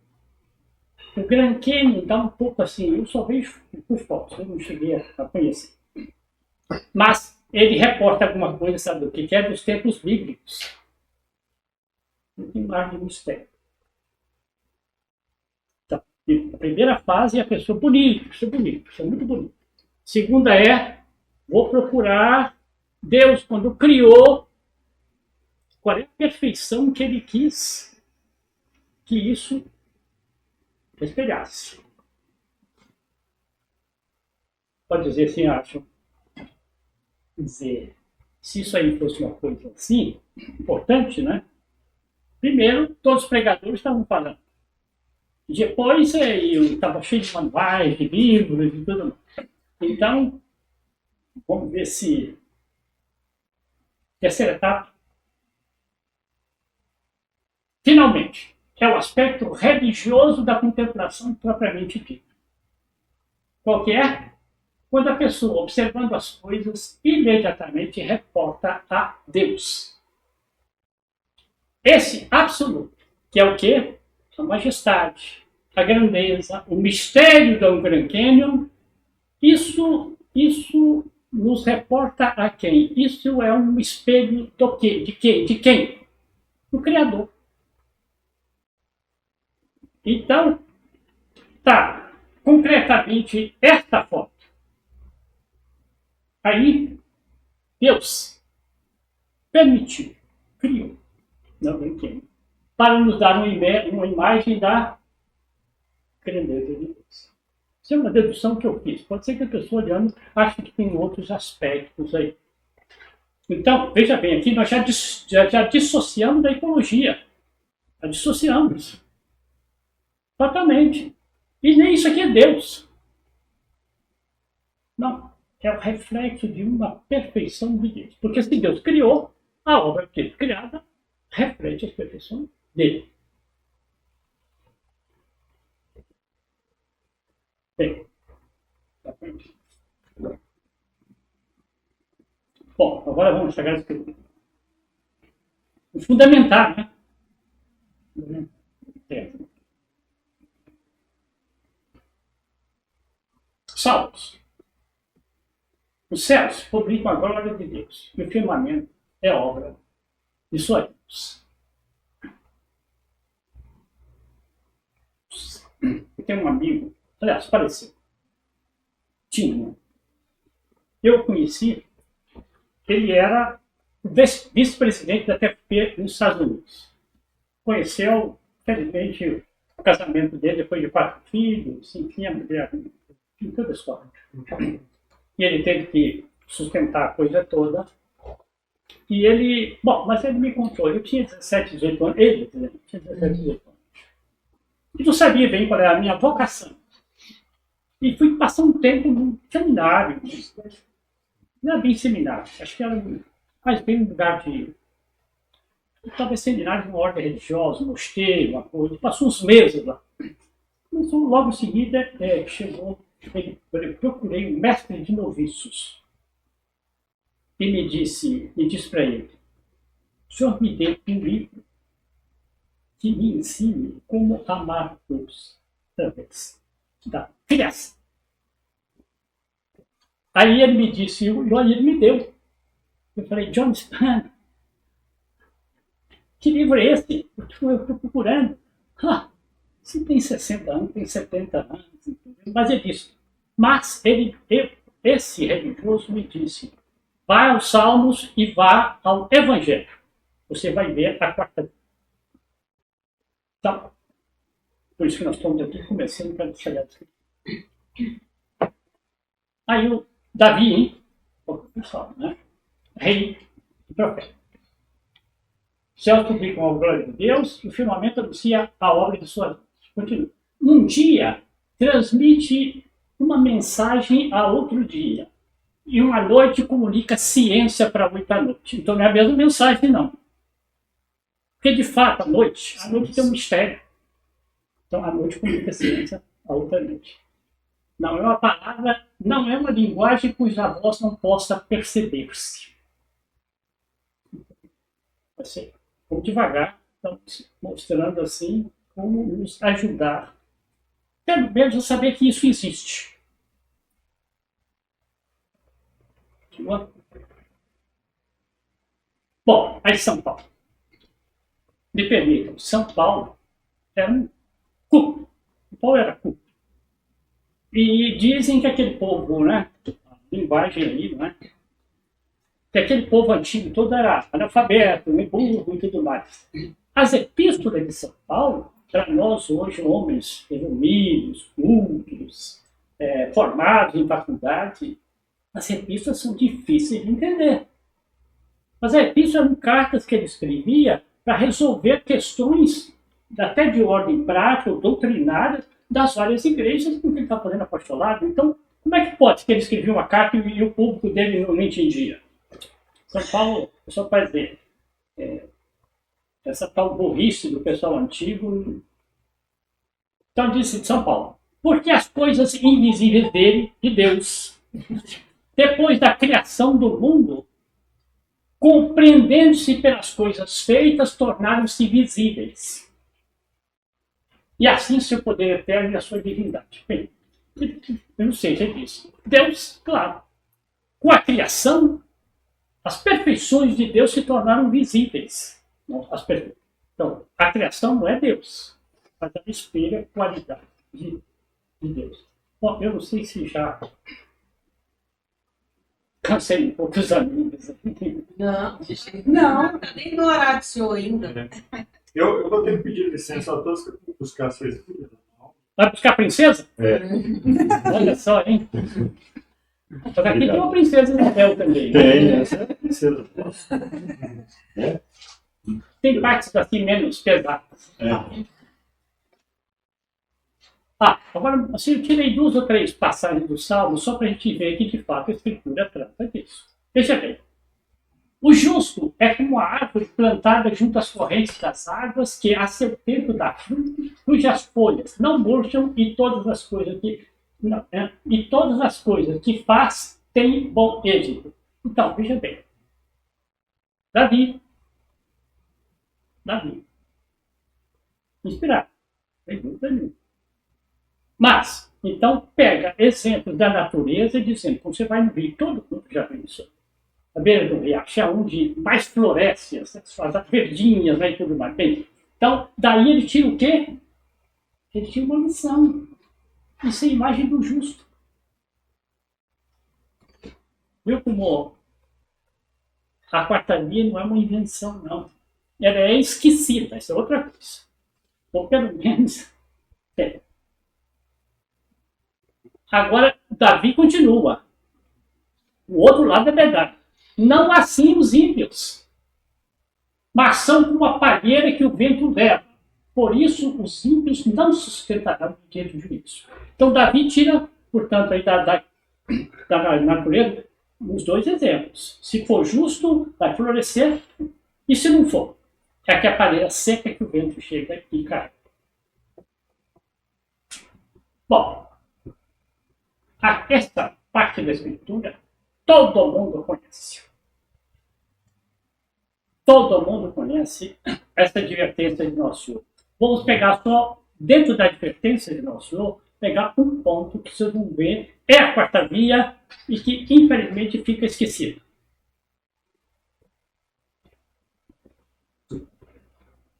[SPEAKER 1] O Grand Canyon dá um pouco assim, eu só vejo por fotos, eu não cheguei a conhecer. Mas ele reporta alguma coisa, sabe o que é? Dos tempos bíblicos. Tem mais de mistério. Então, a primeira fase é a pessoa bonita, isso é bonito, isso é muito bonito. Segunda é vou procurar Deus quando criou, qual é a perfeição que ele quis que isso espelhasse. Pode dizer assim, acho. Dizer, se isso aí fosse uma coisa assim, importante, né? Primeiro, todos os pregadores estavam falando. Depois, estava cheio de manuais, de livros e tudo mais. Então, vamos ver se... Terceira etapa. Finalmente, é o aspecto religioso da contemplação propriamente dita. Qual que é? Quando a pessoa, observando as coisas, imediatamente reporta a Deus. Esse absoluto, que é o quê? A majestade, a grandeza, o mistério do Grand Canyon, isso nos reporta a quem? Isso é um espelho do quê? De quê? De quem? Do Criador. Então, tá, concretamente, esta foto. Aí, Deus permitiu, criou, não brinquei, para nos dar uma imagem da grandeza de Deus. Isso é uma dedução que eu fiz. Pode ser que a pessoa olhando ache que tem outros aspectos aí. Então, veja bem, aqui nós já dissociamos da ecologia. Já dissociamos. Totalmente. E nem isso aqui é Deus. Não. É o reflexo de uma perfeição de Deus. Porque se Deus criou, a obra que ele criada reflete a perfeição dele. Bem, bom, agora vamos chegar no fundamental, né? Salmos. Os céus publicam a glória de Deus, e o firmamento é obra de suas mãos. Eu tenho um amigo, aliás, faleceu. Tinha. Eu conheci, ele era vice-presidente da TFP nos Estados Unidos. Conheceu, felizmente, o casamento dele depois de 4 filhos, enfim, a mulher, enfim, toda a história. E ele teve que sustentar a coisa toda. E ele... Bom, mas ele me contou. Eu tinha 17, 18 anos. Ele tinha 17, 18 anos. E não sabia bem qual era a minha vocação. E fui passar um tempo num seminário. Não era bem seminário. Acho que era mais bem um lugar de... Talvez seminário de uma ordem religiosa, um mosteiro, uma coisa. Passou uns meses lá. Mas logo em seguida chegou... Eu procurei um mestre de noviços e me disse para ele: o senhor me dê um livro que me ensine como amar Deus através da criação. Aí ele me disse, ele me deu. Eu falei: John Span, que livro é esse? Eu estou procurando. Você tem 60 anos, tem 70 anos, mas ele disse, esse religioso me disse, vá aos Salmos e vá ao Evangelho. Você vai ver a quarta. Então, por isso que nós estamos aqui começando para chegar aqui. Aí o Davi, pessoal, né? Rei e profeta. Céus publicam a glória de Deus e o firmamento anuncia a obra de suas mãos. Continua. Um dia transmite uma mensagem a outro dia. E uma noite comunica ciência para outra noite. Então não é a mesma mensagem, não. Porque, de fato, a noite tem um mistério. Então a noite comunica ciência a outra noite. Não é uma palavra, não é uma linguagem cuja voz não possa perceber-se. Vamos devagar, estamos mostrando assim como nos ajudar, pelo menos a saber que isso existe. Bom, aí São Paulo. Me permitam, São Paulo era um culto. São Paulo era culto. E dizem que aquele povo, né, linguagem aí, não é? Que aquele povo antigo todo era analfabeto, burro e tudo mais. As epístolas de São Paulo, para nós hoje, homens resumidos, cultos, formados em faculdade, as epístolas são difíceis de entender. Mas a epístola eram cartas que ele escrevia para resolver questões até de ordem prática ou doutrinária das várias igrejas com que ele está fazendo apostolado. Então, como é que pode que ele escrevia uma carta e o público dele não entendia? São Paulo, o pessoal vai dizer, essa tal burrice do pessoal antigo. Então, disse São Paulo, porque as coisas invisíveis dele, de Deus, depois da criação do mundo, compreendendo-se pelas coisas feitas, tornaram-se visíveis. E assim seu poder eterno e a sua divindade. Bem, eu não sei, já disse. Deus, claro, com a criação, as perfeições de Deus se tornaram visíveis. Então, a criação não é Deus, mas ela espelha a qualidade de Deus. Bom, eu não sei se já cansei um pouco os amigos.
[SPEAKER 3] Não, tá nem no horário do senhor ainda.
[SPEAKER 6] Eu vou ter que pedir licença a todos para buscar as escrituras.
[SPEAKER 1] Vai buscar a princesa?
[SPEAKER 6] É.
[SPEAKER 1] Olha só, hein? Mas aqui tem uma princesa Isabel também.
[SPEAKER 6] Tem, essa é a princesa.
[SPEAKER 1] Tem partes assim menos pesadas. Agora, assim, eu tirei 2 ou 3 passagens do Salmo só para a gente ver que, de fato, a Escritura trata disso. Veja bem. O justo é como a árvore plantada junto às correntes das águas, que a seu tempo dá fruto, cujas folhas não murcham e todas as coisas que faz têm bom êxito. Então, veja bem. Davi. Inspirado. Sem dúvida nenhuma. Mas, então, pega exemplos da natureza e dizendo, como você vai no rio, todo mundo já viu isso. A beira do riacho é onde mais floresce, as verdinhas, né, e tudo mais. Bem, então, daí ele tira o quê? Ele tira uma lição. Isso é a imagem do justo. Viu como a quarta via não é uma invenção, não. Ela é esquecida, isso é outra coisa. Ou pelo menos... Agora, Davi continua. O outro lado é verdade. Não assim os ímpios, mas são como a palheira que o vento leva. Por isso, os ímpios não sustentarão o dia do juízo. Então, Davi tira, portanto, aí da natureza os 2 exemplos. Se for justo, vai florescer, e se não for, é que a palheira seca que o vento chega e cai. Bom, esta parte da Escritura todo mundo conhece. Todo mundo conhece essa advertência de Nosso Senhor. Vamos pegar só, dentro da advertência de Nosso Senhor, pegar um ponto que vocês vão ver, é a quarta via e que, infelizmente, fica esquecido.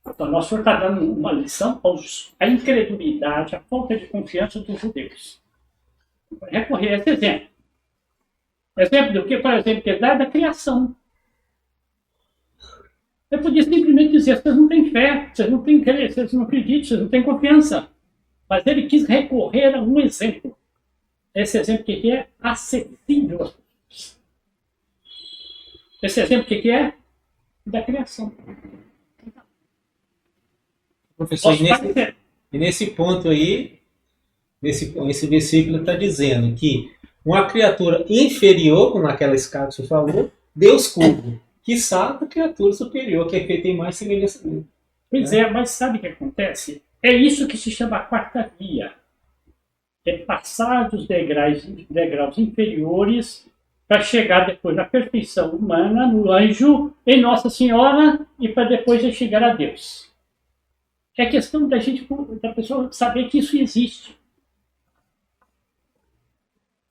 [SPEAKER 1] Então, Nosso Senhor está dando uma lição à incredulidade, à falta de confiança dos judeus. Recorrer a esse exemplo. Exemplo do que? Por exemplo, que ele dá da criação. Eu podia simplesmente dizer, vocês não têm fé, vocês não têm crer, vocês não acreditam, vocês não têm confiança. Mas ele quis recorrer a um exemplo. Esse exemplo que é acessível às pessoas. Esse exemplo que é? Da criação.
[SPEAKER 4] Professor, e nesse ponto aí, esse versículo está dizendo que uma criatura inferior, como naquela escala que você falou, Deus cuida. Quiçá a criatura superior, que é feita em mais semelhança dele.
[SPEAKER 1] Pois é, mas sabe o que acontece? É isso que se chama a quarta via. É passar dos degraus inferiores para chegar depois na perfeição humana, no anjo, em Nossa Senhora, e para depois chegar a Deus. É questão da pessoa saber que isso existe.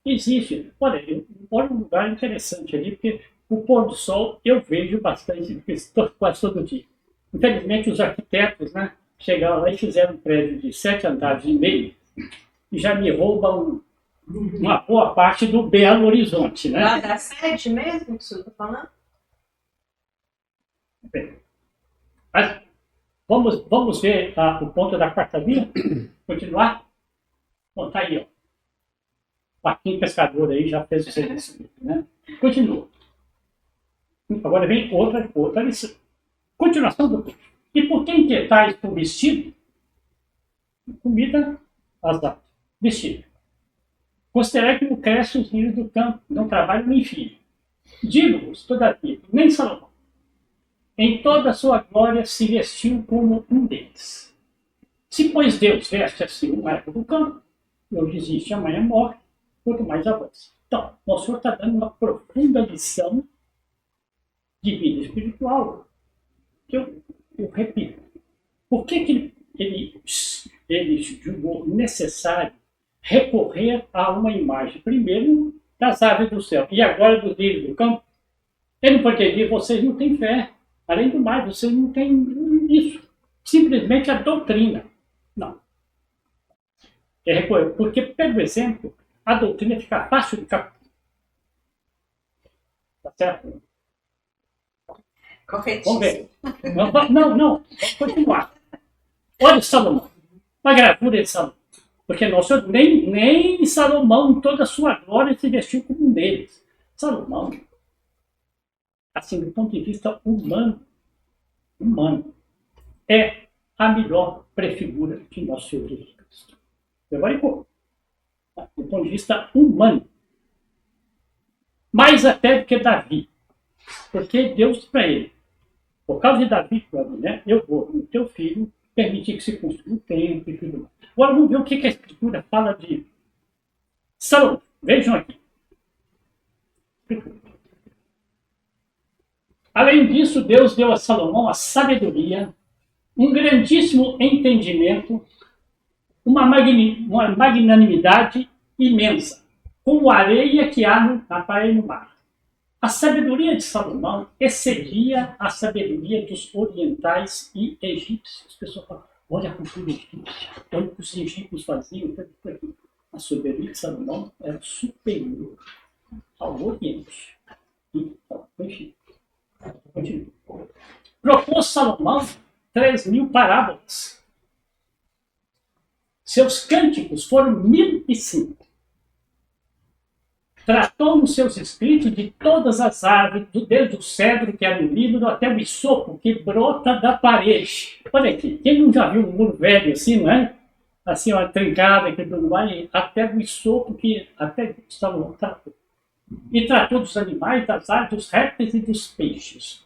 [SPEAKER 1] Existe. Olha, eu moro num lugar interessante ali, porque o pôr do sol eu vejo bastante, quase todo dia. Infelizmente, os arquitetos, né, chegaram lá e fizeram um prédio de 7 andares e meio e já me roubam uma boa parte do Belo Horizonte, né?
[SPEAKER 3] Lá da sede mesmo que o senhor está falando?
[SPEAKER 1] Bem, mas vamos ver o ponto da quarta via? Continuar? Bom, tá aí, ó. O Paquinho Pescador aí já fez o serviço, né? Continua. Agora vem outra lição. Continuação do texto. E por que inquietais por vestido? Comida, azar. Vestido. Considerai como crescem os lírios do campo, não trabalham nem filho. Digo-vos, todavia, nem Salomão, em toda a sua glória se vestiu como um deles. Se, pois, Deus veste assim uma erva do campo, hoje existe, amanhã morre, quanto mais avança. Então, o Senhor está dando uma profunda lição de vida espiritual, que eu repito. Por que ele julgou necessário recorrer a uma imagem, primeiro das aves do céu e agora dos lírios do campo? Ele não pode dizer, vocês não têm fé. Além do mais, vocês não têm isso. Simplesmente a doutrina. Não. É recorrer, porque, pelo exemplo, a doutrina fica fácil de captar. Tá certo?
[SPEAKER 3] Corretíssimo.
[SPEAKER 1] Vamos ver. Não, vamos continuar. Olha Salomão, a gravura de Salomão. Porque nosso, nem Salomão, em toda a sua glória, se vestiu como um deles. Salomão, assim, do ponto de vista humano, é a melhor prefigura de nosso Senhor Jesus Cristo. Do ponto de vista humano. Mais até do que Davi. Porque Deus disse para ele, por causa de Davi, né, eu vou, o teu filho, permitir que se construa um templo e tudo mais. Agora vamos ver o que a Escritura fala de Salomão. Vejam aqui. Além disso, Deus deu a Salomão a sabedoria, um grandíssimo entendimento, uma magnanimidade imensa, como a areia que há na praia e no mar. A sabedoria de Salomão excedia a sabedoria dos orientais e egípcios. As pessoas falam, olha a cultura egípcia, olha o que os egípcios faziam. A sabedoria de Salomão era superior ao Oriente e ao Egito. Propôs Salomão 3.000 parábolas. Seus cânticos foram 1.005. Tratou nos seus escritos de todas as árvores, desde o cedro, que é no Líbano, até o isopo, que brota da parede. Olha aqui, quem não já viu um muro velho assim, não é? Assim, uma trincada que tudo vai, até o isopo, que até Salomão tratou. E tratou dos animais, das aves, dos répteis e dos peixes.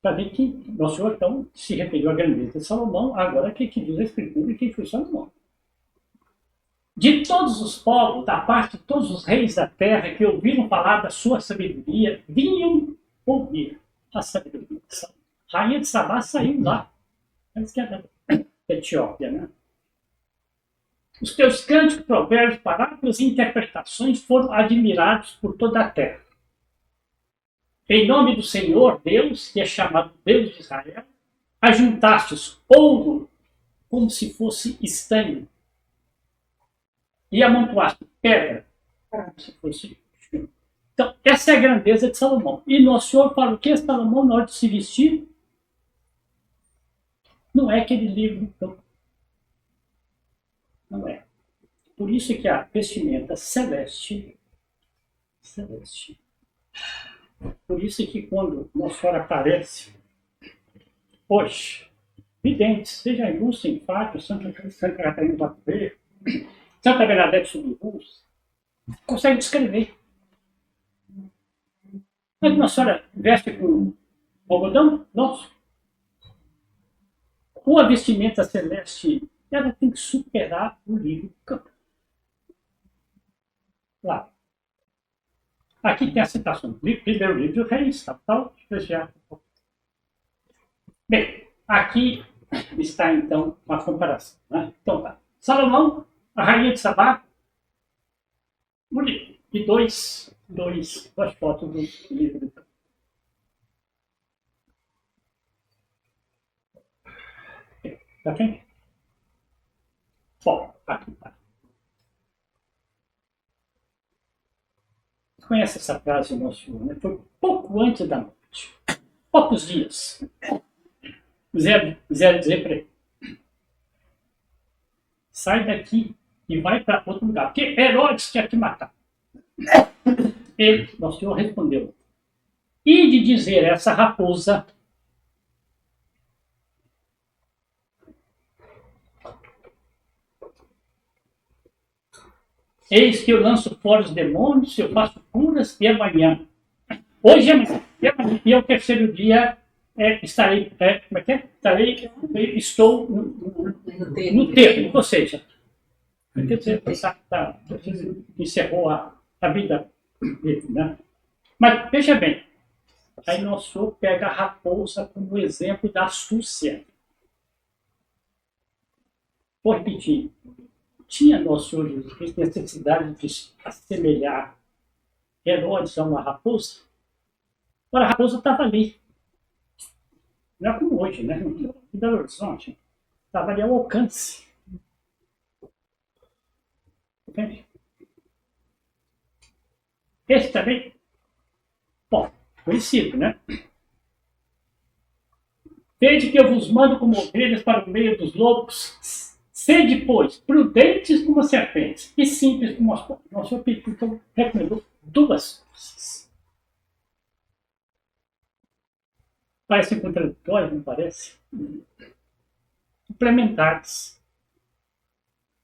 [SPEAKER 1] Para ver que nosso Senhor, então, se referiu à grandeza de Salomão, agora que diz a Escritura e quem foi Salomão. De todos os povos, da parte de todos os reis da terra que ouviram falar da sua sabedoria, vinham ouvir a sabedoria de Salomão. A rainha de Sabá saiu lá. Antes que era Etiópia, né? Os teus cânticos, provérbios, parábolas e interpretações foram admirados por toda a terra. Em nome do Senhor Deus, que é chamado Deus de Israel, ajuntastes ouro como se fosse estanho e amontoaste pedra como se fosse chumbo. Então, essa é a grandeza de Salomão. E nosso Senhor fala o que Salomão, na hora de se vestir, não é aquele livro, então. Não é. Por isso que a vestimenta celeste. Por isso que quando Nossa Senhora aparece, hoje, videntes, seja em Lúcia, em Fátima, Santa Catarina do Apê, Santa Bernadette Subirus, consegue descrever. Mas Nossa Senhora veste com algodão? Nossa. Com a vestimenta celeste, ela tem que superar o livro do campo. Lá. Aqui tem a citação do primeiro livro do Reis, capital especial. Bem, aqui está então uma comparação. Né? Então tá. Salomão, a rainha de Sabá, bonito. E duas fotos do livro do campo. Tá bem? Bom, aqui tá. Conhece essa frase do Nosso Senhor, né? Foi pouco antes da morte. Poucos dias. Zero dizer para ele: sai daqui e vai para outro lugar, porque Herodes quer te matar. Ele, Nosso Senhor, respondeu: e de dizer a essa raposa: eis que eu lanço fora os demônios, eu faço curas e amanhã. Hoje e ao terceiro dia estarei. Como é que é? Estou no termo, ou seja, quer dizer, encerrou a vida dele, né? Mas veja bem, aí Nosso Senhor pega a raposa como exemplo da astúcia. Vou repetir. Tinha Nosso Senhor Jesus Cristo necessidade de assemelhar Herodes a uma raposa? Ora, a raposa estava ali. Não é como hoje, né? Em Belo Horizonte. Estava ali ao alcance. Entende? Esse também, bom, conhecido, né? Desde que eu vos mando como ovelhas para o meio dos lobos, sede, pois, prudentes como as serpentes e simples como as pombas. Nosso Senhor recomendou duas coisas. Parece contraditório, não parece? Complementares.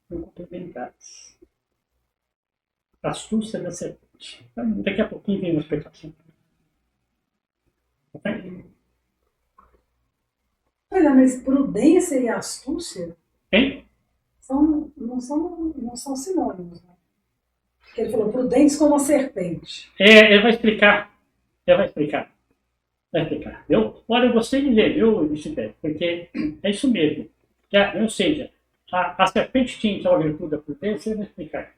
[SPEAKER 1] Complementares. A astúcia da serpente. Então, daqui a pouquinho vem uma explicação.
[SPEAKER 2] Mas prudência e astúcia
[SPEAKER 1] Hein?
[SPEAKER 2] não são sinônimos, né? Porque ele falou prudentes como a serpente.
[SPEAKER 1] Ele vai explicar. Olha, eu gostei de ler, viu, Vicente? Porque é isso mesmo. Ou seja, a serpente tinha então a virtude da prudência, eu vou explicar.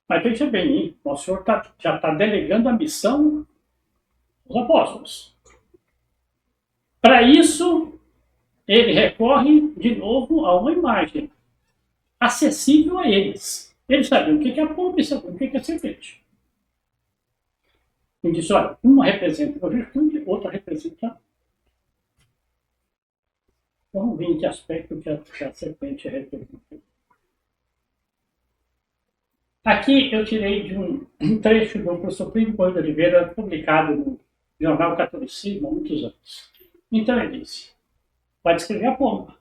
[SPEAKER 1] Mas veja bem, hein? O Senhor já está delegando a missão aos apóstolos. Para isso, ele recorre de novo a uma imagem acessível a eles. Eles sabiam o que é a pomba e sabiam o que é a serpente. Ele disse: olha, uma representa a virtude, outra representa. Vamos ver em que aspecto que a serpente representa. Aqui eu tirei de um trecho do professor Plínio Coelho de Oliveira, publicado no jornal Catolicismo há muitos anos. Então ele disse: vai descrever a pomba.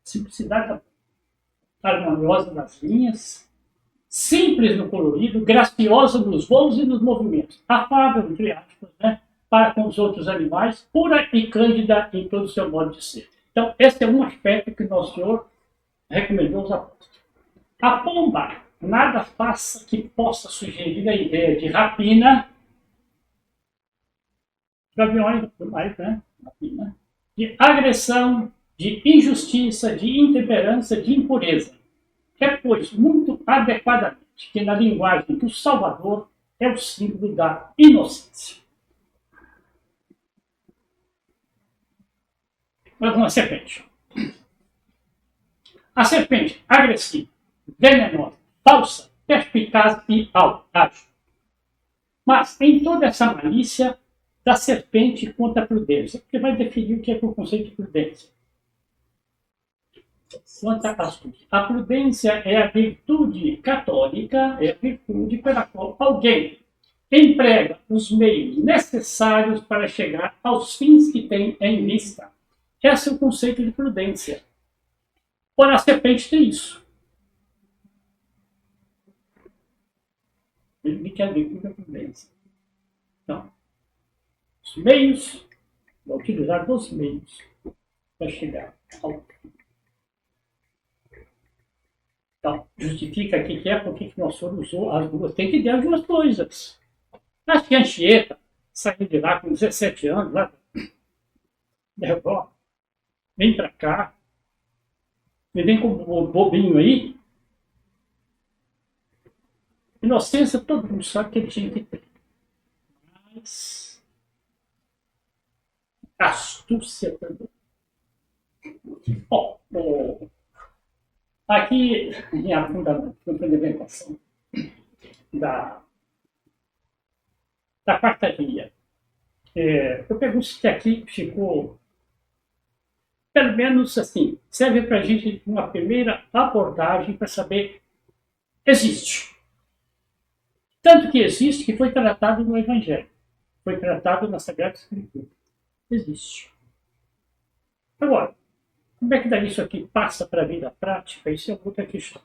[SPEAKER 1] Simplicidade da pomba. Harmoniosa nas linhas, simples no colorido, graciosa nos voos e nos movimentos, afável, entre aspas, né, para com os outros animais, pura e cândida em todo o seu modo de ser. Então, esse é um aspecto que Nosso Senhor recomendou aos apóstolos. A pomba nada faça que possa sugerir a ideia de rapina, gaviões do mais, né? Rapina, de agressão, de injustiça, de intemperança, de impureza. É, pois, muito adequadamente que na linguagem do Salvador é o símbolo da inocência. Mas uma serpente. A serpente agressiva, venenosa, falsa, perspicaz e ágil. Mas em toda essa malícia da serpente contra a prudência, porque vai definir o que é o conceito de prudência. Quanto à astúcia. A prudência é a virtude católica, é a virtude pela qual alguém emprega os meios necessários para chegar aos fins que tem em vista. Esse é o conceito de prudência. Ora, a serpente tem isso. Ele quer a virtude da prudência. Então, os meios, vai utilizar os meios para chegar ao fim. Então, justifica aqui que porque Nosso Senhor usou as duas. Tem que ter as duas coisas. Acho que a Anchieta saiu de lá com 17 anos, lá da Europa, vem para cá, e vem com o bobinho aí. Inocência, todo mundo sabe que ele tinha que ter. Mas astúcia também. Bom, aqui em a fundamentação da quarta via, eu pergunto se aqui ficou, pelo menos assim, serve para a gente uma primeira abordagem para saber, existe. Tanto que existe que foi tratado no Evangelho, foi tratado na Sagrada Escritura. Existe. Agora, como é que daí isso aqui passa para a vida prática? Isso é outra questão.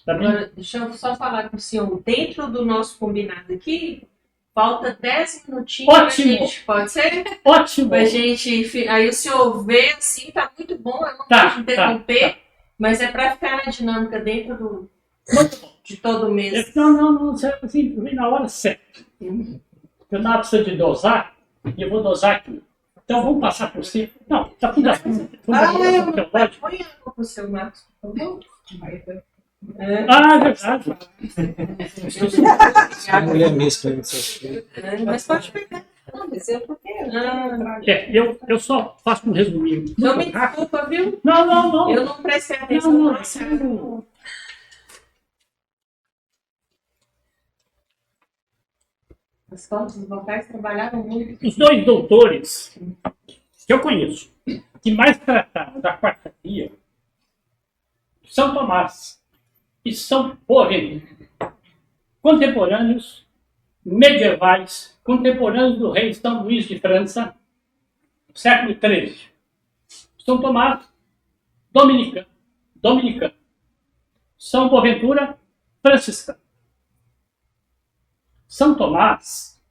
[SPEAKER 1] Tá bem?
[SPEAKER 3] Agora, deixa eu só falar com o senhor. Dentro do nosso combinado aqui, falta 10 minutinhos.
[SPEAKER 1] Ótimo!
[SPEAKER 3] Pra gente, pode ser?
[SPEAKER 1] Ótimo!
[SPEAKER 3] Pra gente, aí o senhor vê assim, tá muito bom, eu não
[SPEAKER 1] Tá,
[SPEAKER 3] vou interromper,
[SPEAKER 1] tá.
[SPEAKER 3] mas é para ficar na dinâmica dentro de todo mês.
[SPEAKER 1] Não, assim, vem na hora certa. Eu estava precisando de dosar, e eu vou dosar aqui. Então vamos passar por cima. Não, está tudo assim.
[SPEAKER 3] Põe água pro seu Marcos, por favor.
[SPEAKER 1] Ah, verdade.
[SPEAKER 4] A mulher mesmo,
[SPEAKER 3] Mas pode pegar.
[SPEAKER 5] Não, mas eu porque
[SPEAKER 1] Eu só faço um resuminho.
[SPEAKER 3] Não me desculpa, viu?
[SPEAKER 1] Não.
[SPEAKER 3] Eu não prestei atenção
[SPEAKER 1] Não,
[SPEAKER 3] no
[SPEAKER 1] não.
[SPEAKER 3] processo. As cordas vocais trabalharam muito.
[SPEAKER 1] Os dois doutores que eu conheço, que mais trataram da quarta via, São Tomás e São Boaventura, contemporâneos, medievais, contemporâneos do rei São Luís de França, século XIII. São Tomás, dominicano. São Boaventura, franciscano. São Tomás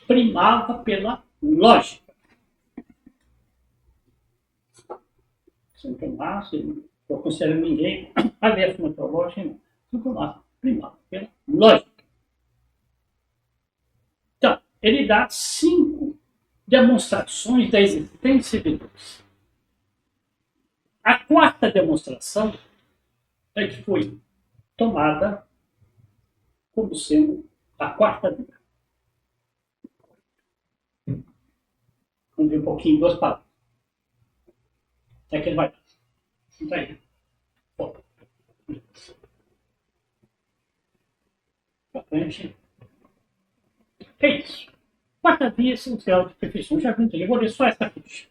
[SPEAKER 1] primava pela lógica. São Tomás, eu não considero ninguém adepto à lógica, não. São Tomás primava pela lógica. Então, ele dá 5 demonstrações da existência de Deus. A quarta demonstração é que foi tomada como sendo a quarta via. Vamos ver um pouquinho, 2 palavras. É que ele vai. Não aí. Bom. Pra frente. É isso. Quarta via essencial de perfeição. Já contei. Eu vou ler só essa ficha.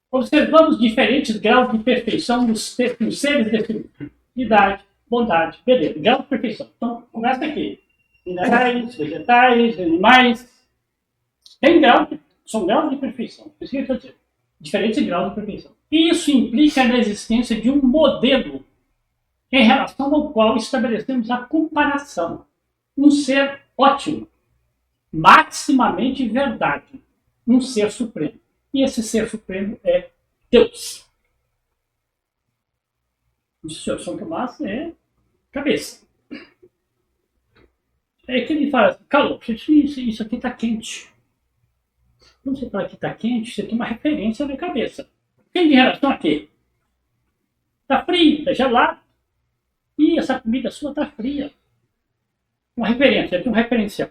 [SPEAKER 1] Observamos diferentes graus de perfeição nos seres definidos. Idade, bondade, beleza. Grau de perfeição. Então, começa aqui. Minerais, vegetais, animais. Tem grau, são graus de perfeição. Isso que eu estou dizendo. Diferentes graus de perfeição. Isso implica na existência de um modelo em relação ao qual estabelecemos a comparação. Um ser ótimo, maximamente verdade. Um ser supremo. E esse ser supremo é Deus. O Senhor São Tomás é cabeça. É que ele fala, calor, isso aqui está quente. Quando você fala que está quente, você tem uma referência na cabeça. Tem de relação a quê? Está frio, está gelado. E essa comida sua está fria. Uma referência, tem um referencial.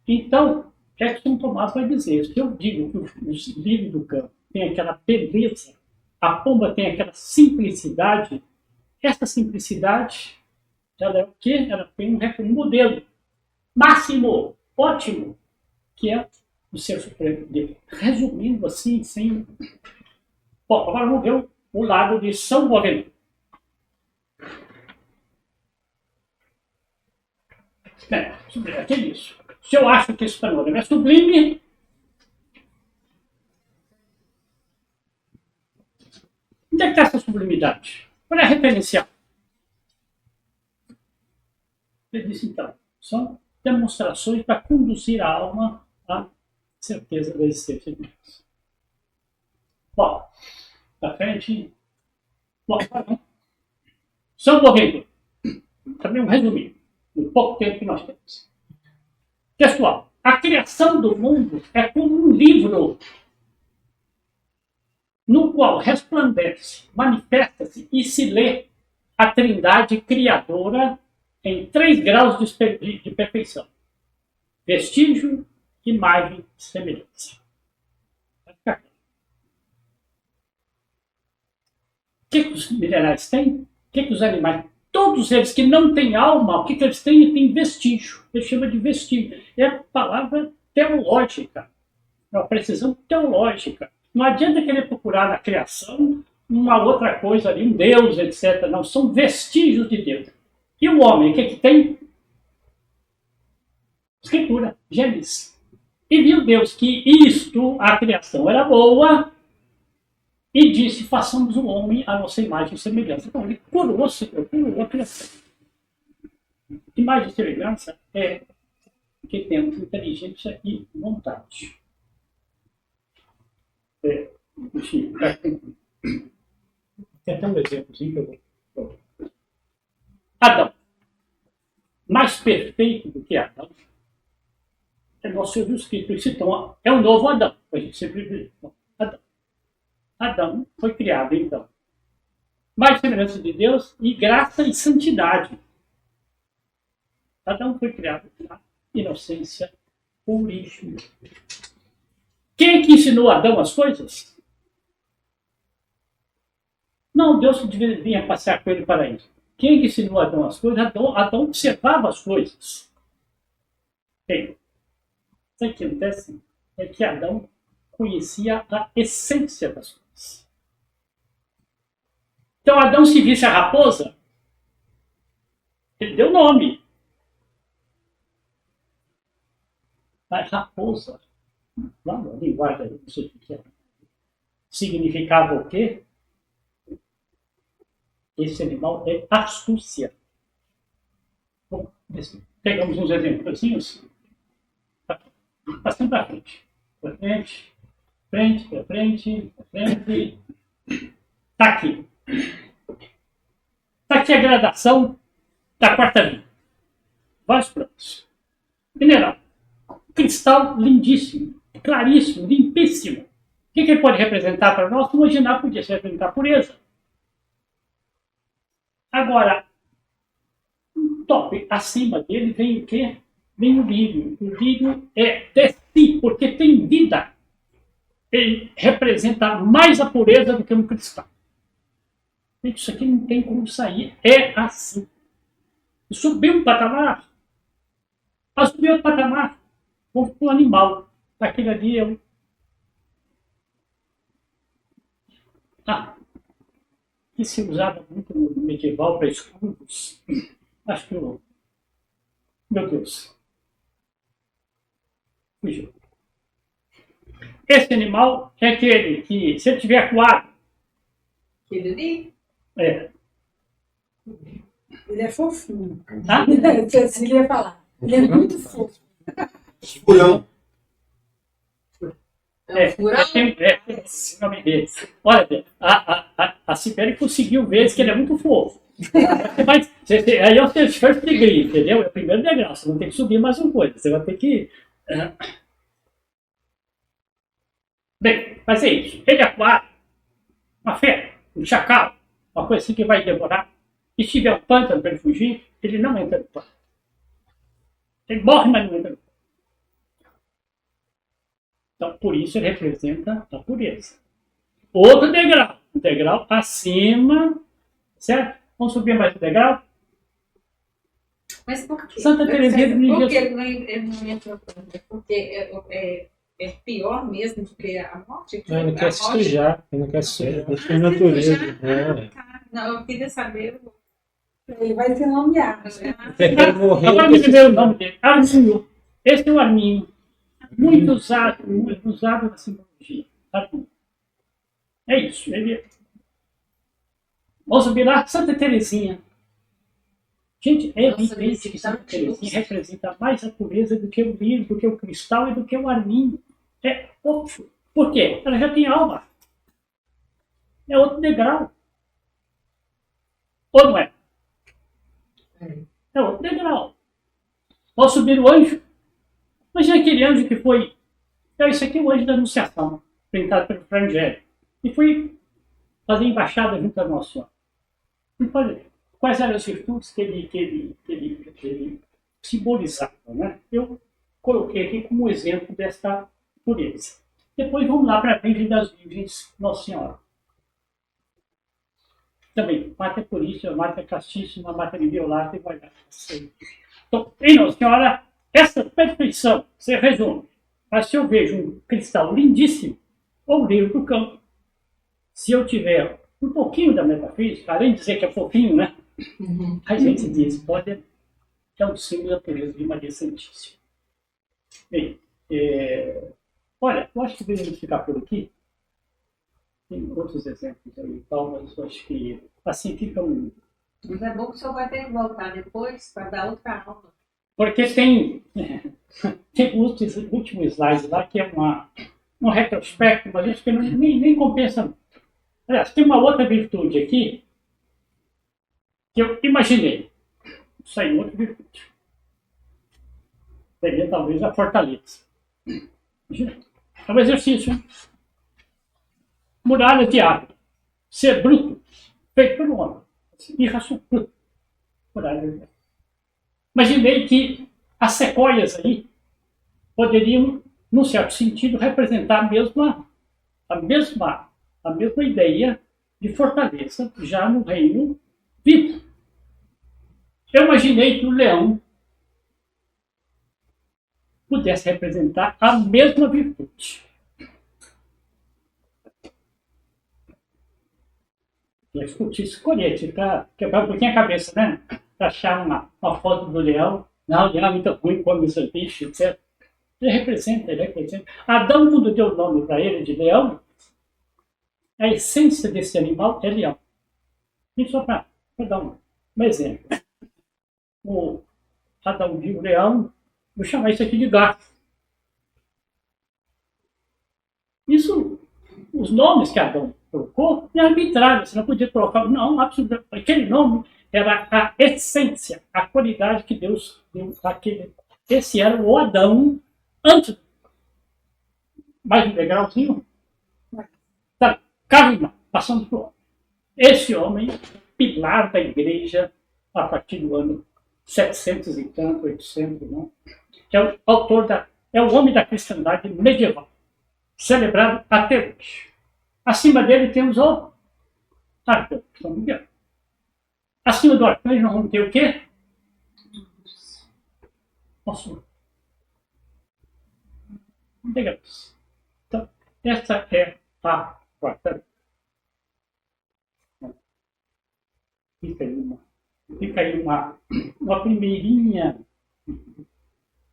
[SPEAKER 1] Então, é que São Tomás vai dizer, se eu digo que os livros do campo tem aquela beleza, a pomba tem aquela simplicidade, essa simplicidade, ela é o quê? Ela tem um modelo máximo, ótimo, que é o ser supremo dele. Resumindo assim, sem... Bom, agora vamos ver o lado de São Boaventura. Que é isso? Se eu acho que esse panorama é sublime, onde é que está essa sublimidade? Qual é a referencial? Ele disse, então, são demonstrações para conduzir a alma à certeza da existência de Deus. Bom, para frente. Bom, São Boaventura. Também um resuminho, no pouco tempo que nós temos. Pessoal, a criação do mundo é como um livro no qual resplandece, manifesta-se e se lê a Trindade criadora em 3 graus de perfeição. Vestígio, imagem e semelhança. que os minerais têm? O que os animais? Todos eles que não têm alma, o que eles têm? Tem vestígio. Ele chama de vestígio. É a palavra teológica. É uma precisão teológica. Não adianta querer procurar na criação uma outra coisa ali, um Deus, etc. Não, são vestígios de Deus. E o homem, o que tem? Escritura, Gênesis. E viu Deus que isto, a criação, era boa, e disse, façamos o homem à nossa imagem e semelhança. Então, ele curou a criação. Imagem e semelhança é que temos inteligência e vontade. Enfim, tem até um exemplozinho que eu vou. Adão. Mais perfeito do que Adão é nosso Jesus Cristo. Então, é o novo Adão. A gente sempre diz. Adão. Adão foi criado, então, mais semelhança de Deus e graça e santidade. Adão foi criado na inocência puríssima. Quem é que ensinou a Adão as coisas? Não, Deus vinha passear com ele para isso. Quem é que ensinou a Adão as coisas? Adão observava as coisas. Bem, o que acontece é que Adão conhecia a essência das coisas. Então, Adão, se visse a raposa, ele deu nome. A raposa, lá na linguagem, não sei o que é, significava o quê? Esse animal é astúcia. Bom, pegamos uns exemplos. Passando para frente. Para frente, frente, para frente, para frente. Está aqui. Está aqui a gradação da quarta linha. Vários planos. Mineral. Cristal lindíssimo, claríssimo, limpíssimo. O que ele pode representar para nós? Imaginar, podia ser representar a pureza. Agora, top, acima dele vem o quê? Vem o lírio. O lírio é de si, porque tem vida. Ele representa mais a pureza do que um cristal. Isso aqui não tem como sair. É assim. Subiu um patamar. Subiu outro patamar. Vamos para o animal. Aquele ali é o... que se usava muito no medieval para escudos. Acho que eu... Meu Deus. Fugiu. Esse animal é aquele que, se ele tiver coado...
[SPEAKER 5] Aquele ali?
[SPEAKER 1] É.
[SPEAKER 2] Ele é fofinho.
[SPEAKER 1] Ah?
[SPEAKER 2] Assim ele ia falar. Ele é muito fofo.
[SPEAKER 4] Furão.
[SPEAKER 5] Furão?
[SPEAKER 1] O nome dele. Olha, a Sibeli conseguiu ver que ele é muito fofo. Aí é o first degree, entendeu? É o primeiro degrau. Você não tem que subir mais uma coisa. Você vai ter que... Bem, mas é isso. Ele é aquário, uma fera, um chacal, uma coisa assim que vai devorar. E se tiver um pântano para ele fugir, ele não entra no pântano. Ele morre, mas não entra no pântano. Então, por isso ele representa a pureza. Outro degrau. Um degrau acima, certo? Vamos subir mais um degrau?
[SPEAKER 5] Mas por quê?
[SPEAKER 1] Santa Teresinha do Menino
[SPEAKER 5] Por que
[SPEAKER 1] Jesus.
[SPEAKER 5] ele não entra no pântano? Porque é pior mesmo do que a morte?
[SPEAKER 4] Ele não quer se sujar. Ele não quer se sujar. Isso é natureza.
[SPEAKER 5] Não, eu queria saber...
[SPEAKER 2] Ele vai ser nomeado.
[SPEAKER 4] Prefere morrer.
[SPEAKER 1] Agora me deu o nome dele. Arminho. Esse é o Arminho. Muito usado na simbologia. Arminho. É isso. Ele... Vamos subir lá. Santa Teresinha. Gente, é evidente que Santa Teresinha representa mais a pureza do que o lírio, do que o cristal e do que o arminho. É óbvio. Por quê? Ela já tem alma. É outro degrau. Ou não é? É outro degrau. Vamos subir o anjo. Imagina aquele anjo que foi... Isso aqui é o anjo da Anunciação, pintado pelo Frangério. E foi fazer embaixada junto a Nossa Senhora. Quais eram as virtudes que ele simbolizava, né? Eu coloquei aqui como exemplo desta pureza. Depois vamos lá para a Virgem das Virgens, Nossa Senhora. também, Mater Puríssima, Mater Castíssima, Mater Inviolata e Guardada. Então, em Nossa Senhora, essa perfeição se resume. Mas se eu vejo um cristal lindíssimo, ou livro do campo, se eu tiver um pouquinho da metafísica, além de dizer que é fofinho, né? A gente diz, pode, é um símbolo da natureza de Maria Santíssima. Bem, olha, eu acho que deveríamos ficar por aqui. Tem outros exemplos aí, mas eu acho que assim fica um.
[SPEAKER 5] Mas é bom que o senhor vai ter que voltar depois para dar outra aula.
[SPEAKER 1] Porque tem o último slide lá, que é um retrospecto, mas acho que nem compensa. Aliás, tem uma outra virtude aqui que eu imaginei. Isso aí, outra virtude. Seria talvez a fortaleza. Imagina. É um exercício, hein? Muralha de árvore. Ser bruto, feito pelo homem. Irracional. Muralha de árvore. Imaginei que as sequoias aí poderiam, num certo sentido, representar a mesma ideia de fortaleza já no reino vivo. Eu imaginei que o leão pudesse representar a mesma virtude. Eu discuti esse colete para quebrar um pouquinho a cabeça, né? Para achar uma foto do leão. Não, o leão é muito ruim, come esse bicho, etc. Ele representa. Adão, quando deu o nome para ele de leão, a essência desse animal é leão. E só para dar um exemplo. O Adão viu o leão, vou chamar isso aqui de gato. Isso, os nomes que Adão colocou, é arbitrário, você não podia colocar, não, absolutamente. Aquele nome era a essência, a qualidade que Deus deu àquele. Esse era o Adão antes. Mais um degrauzinho. Tá, caminho, passando por homem. Esse homem, pilar da igreja, a partir do ano 700 e tanto, 800, não? É o autor é o homem da cristandade medieval, celebrado até hoje. Acima dele temos o Arcanjo São Miguel. Acima do Arcanjo nós vamos ter o quê? Nosso degraus. Então, essa é a quarta. Fica aí uma primeirinha,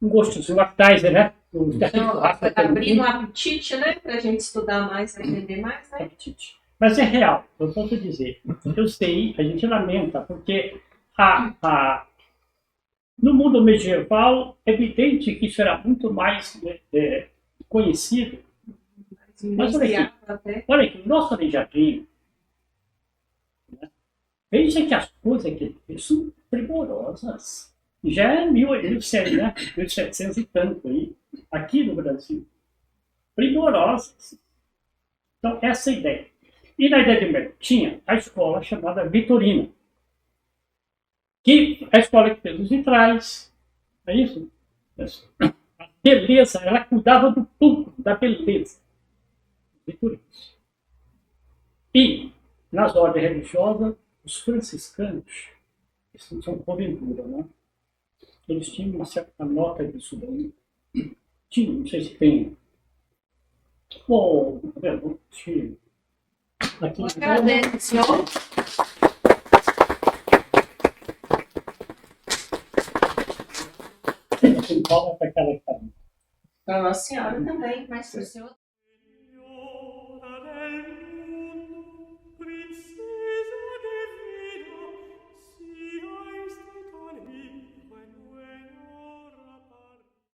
[SPEAKER 1] um gostosinho, um appetizer, né?
[SPEAKER 3] Então, abrindo um apetite, né? Para a gente estudar mais, aprender mais, né?
[SPEAKER 1] Apetite. Mas é real, eu posso dizer. Eu sei, a gente lamenta, porque no mundo medieval é evidente que isso era muito mais conhecido. Mas olha aqui, o nosso aleijadinho, né? Veja que as coisas que ele fez são primorosas. Já é 1700 e tanto aí, aqui no Brasil. Primorosas. Então, essa é a ideia. E na Idade Média tinha a escola chamada Vitorina, que é a escola que fez os vitrais, é isso? A beleza, ela cuidava do público, da beleza. Vitorinos. E, nas ordens religiosas, os franciscanos, eles não são porventura, né? Eles tinham uma certa nota disso daí. Tinha, não sei se tem. Bom, tinha. Aqui,
[SPEAKER 3] Agradeço, senhor.
[SPEAKER 1] tem palma para cada caminho.
[SPEAKER 3] Para Nossa Senhora também, mas para o senhor.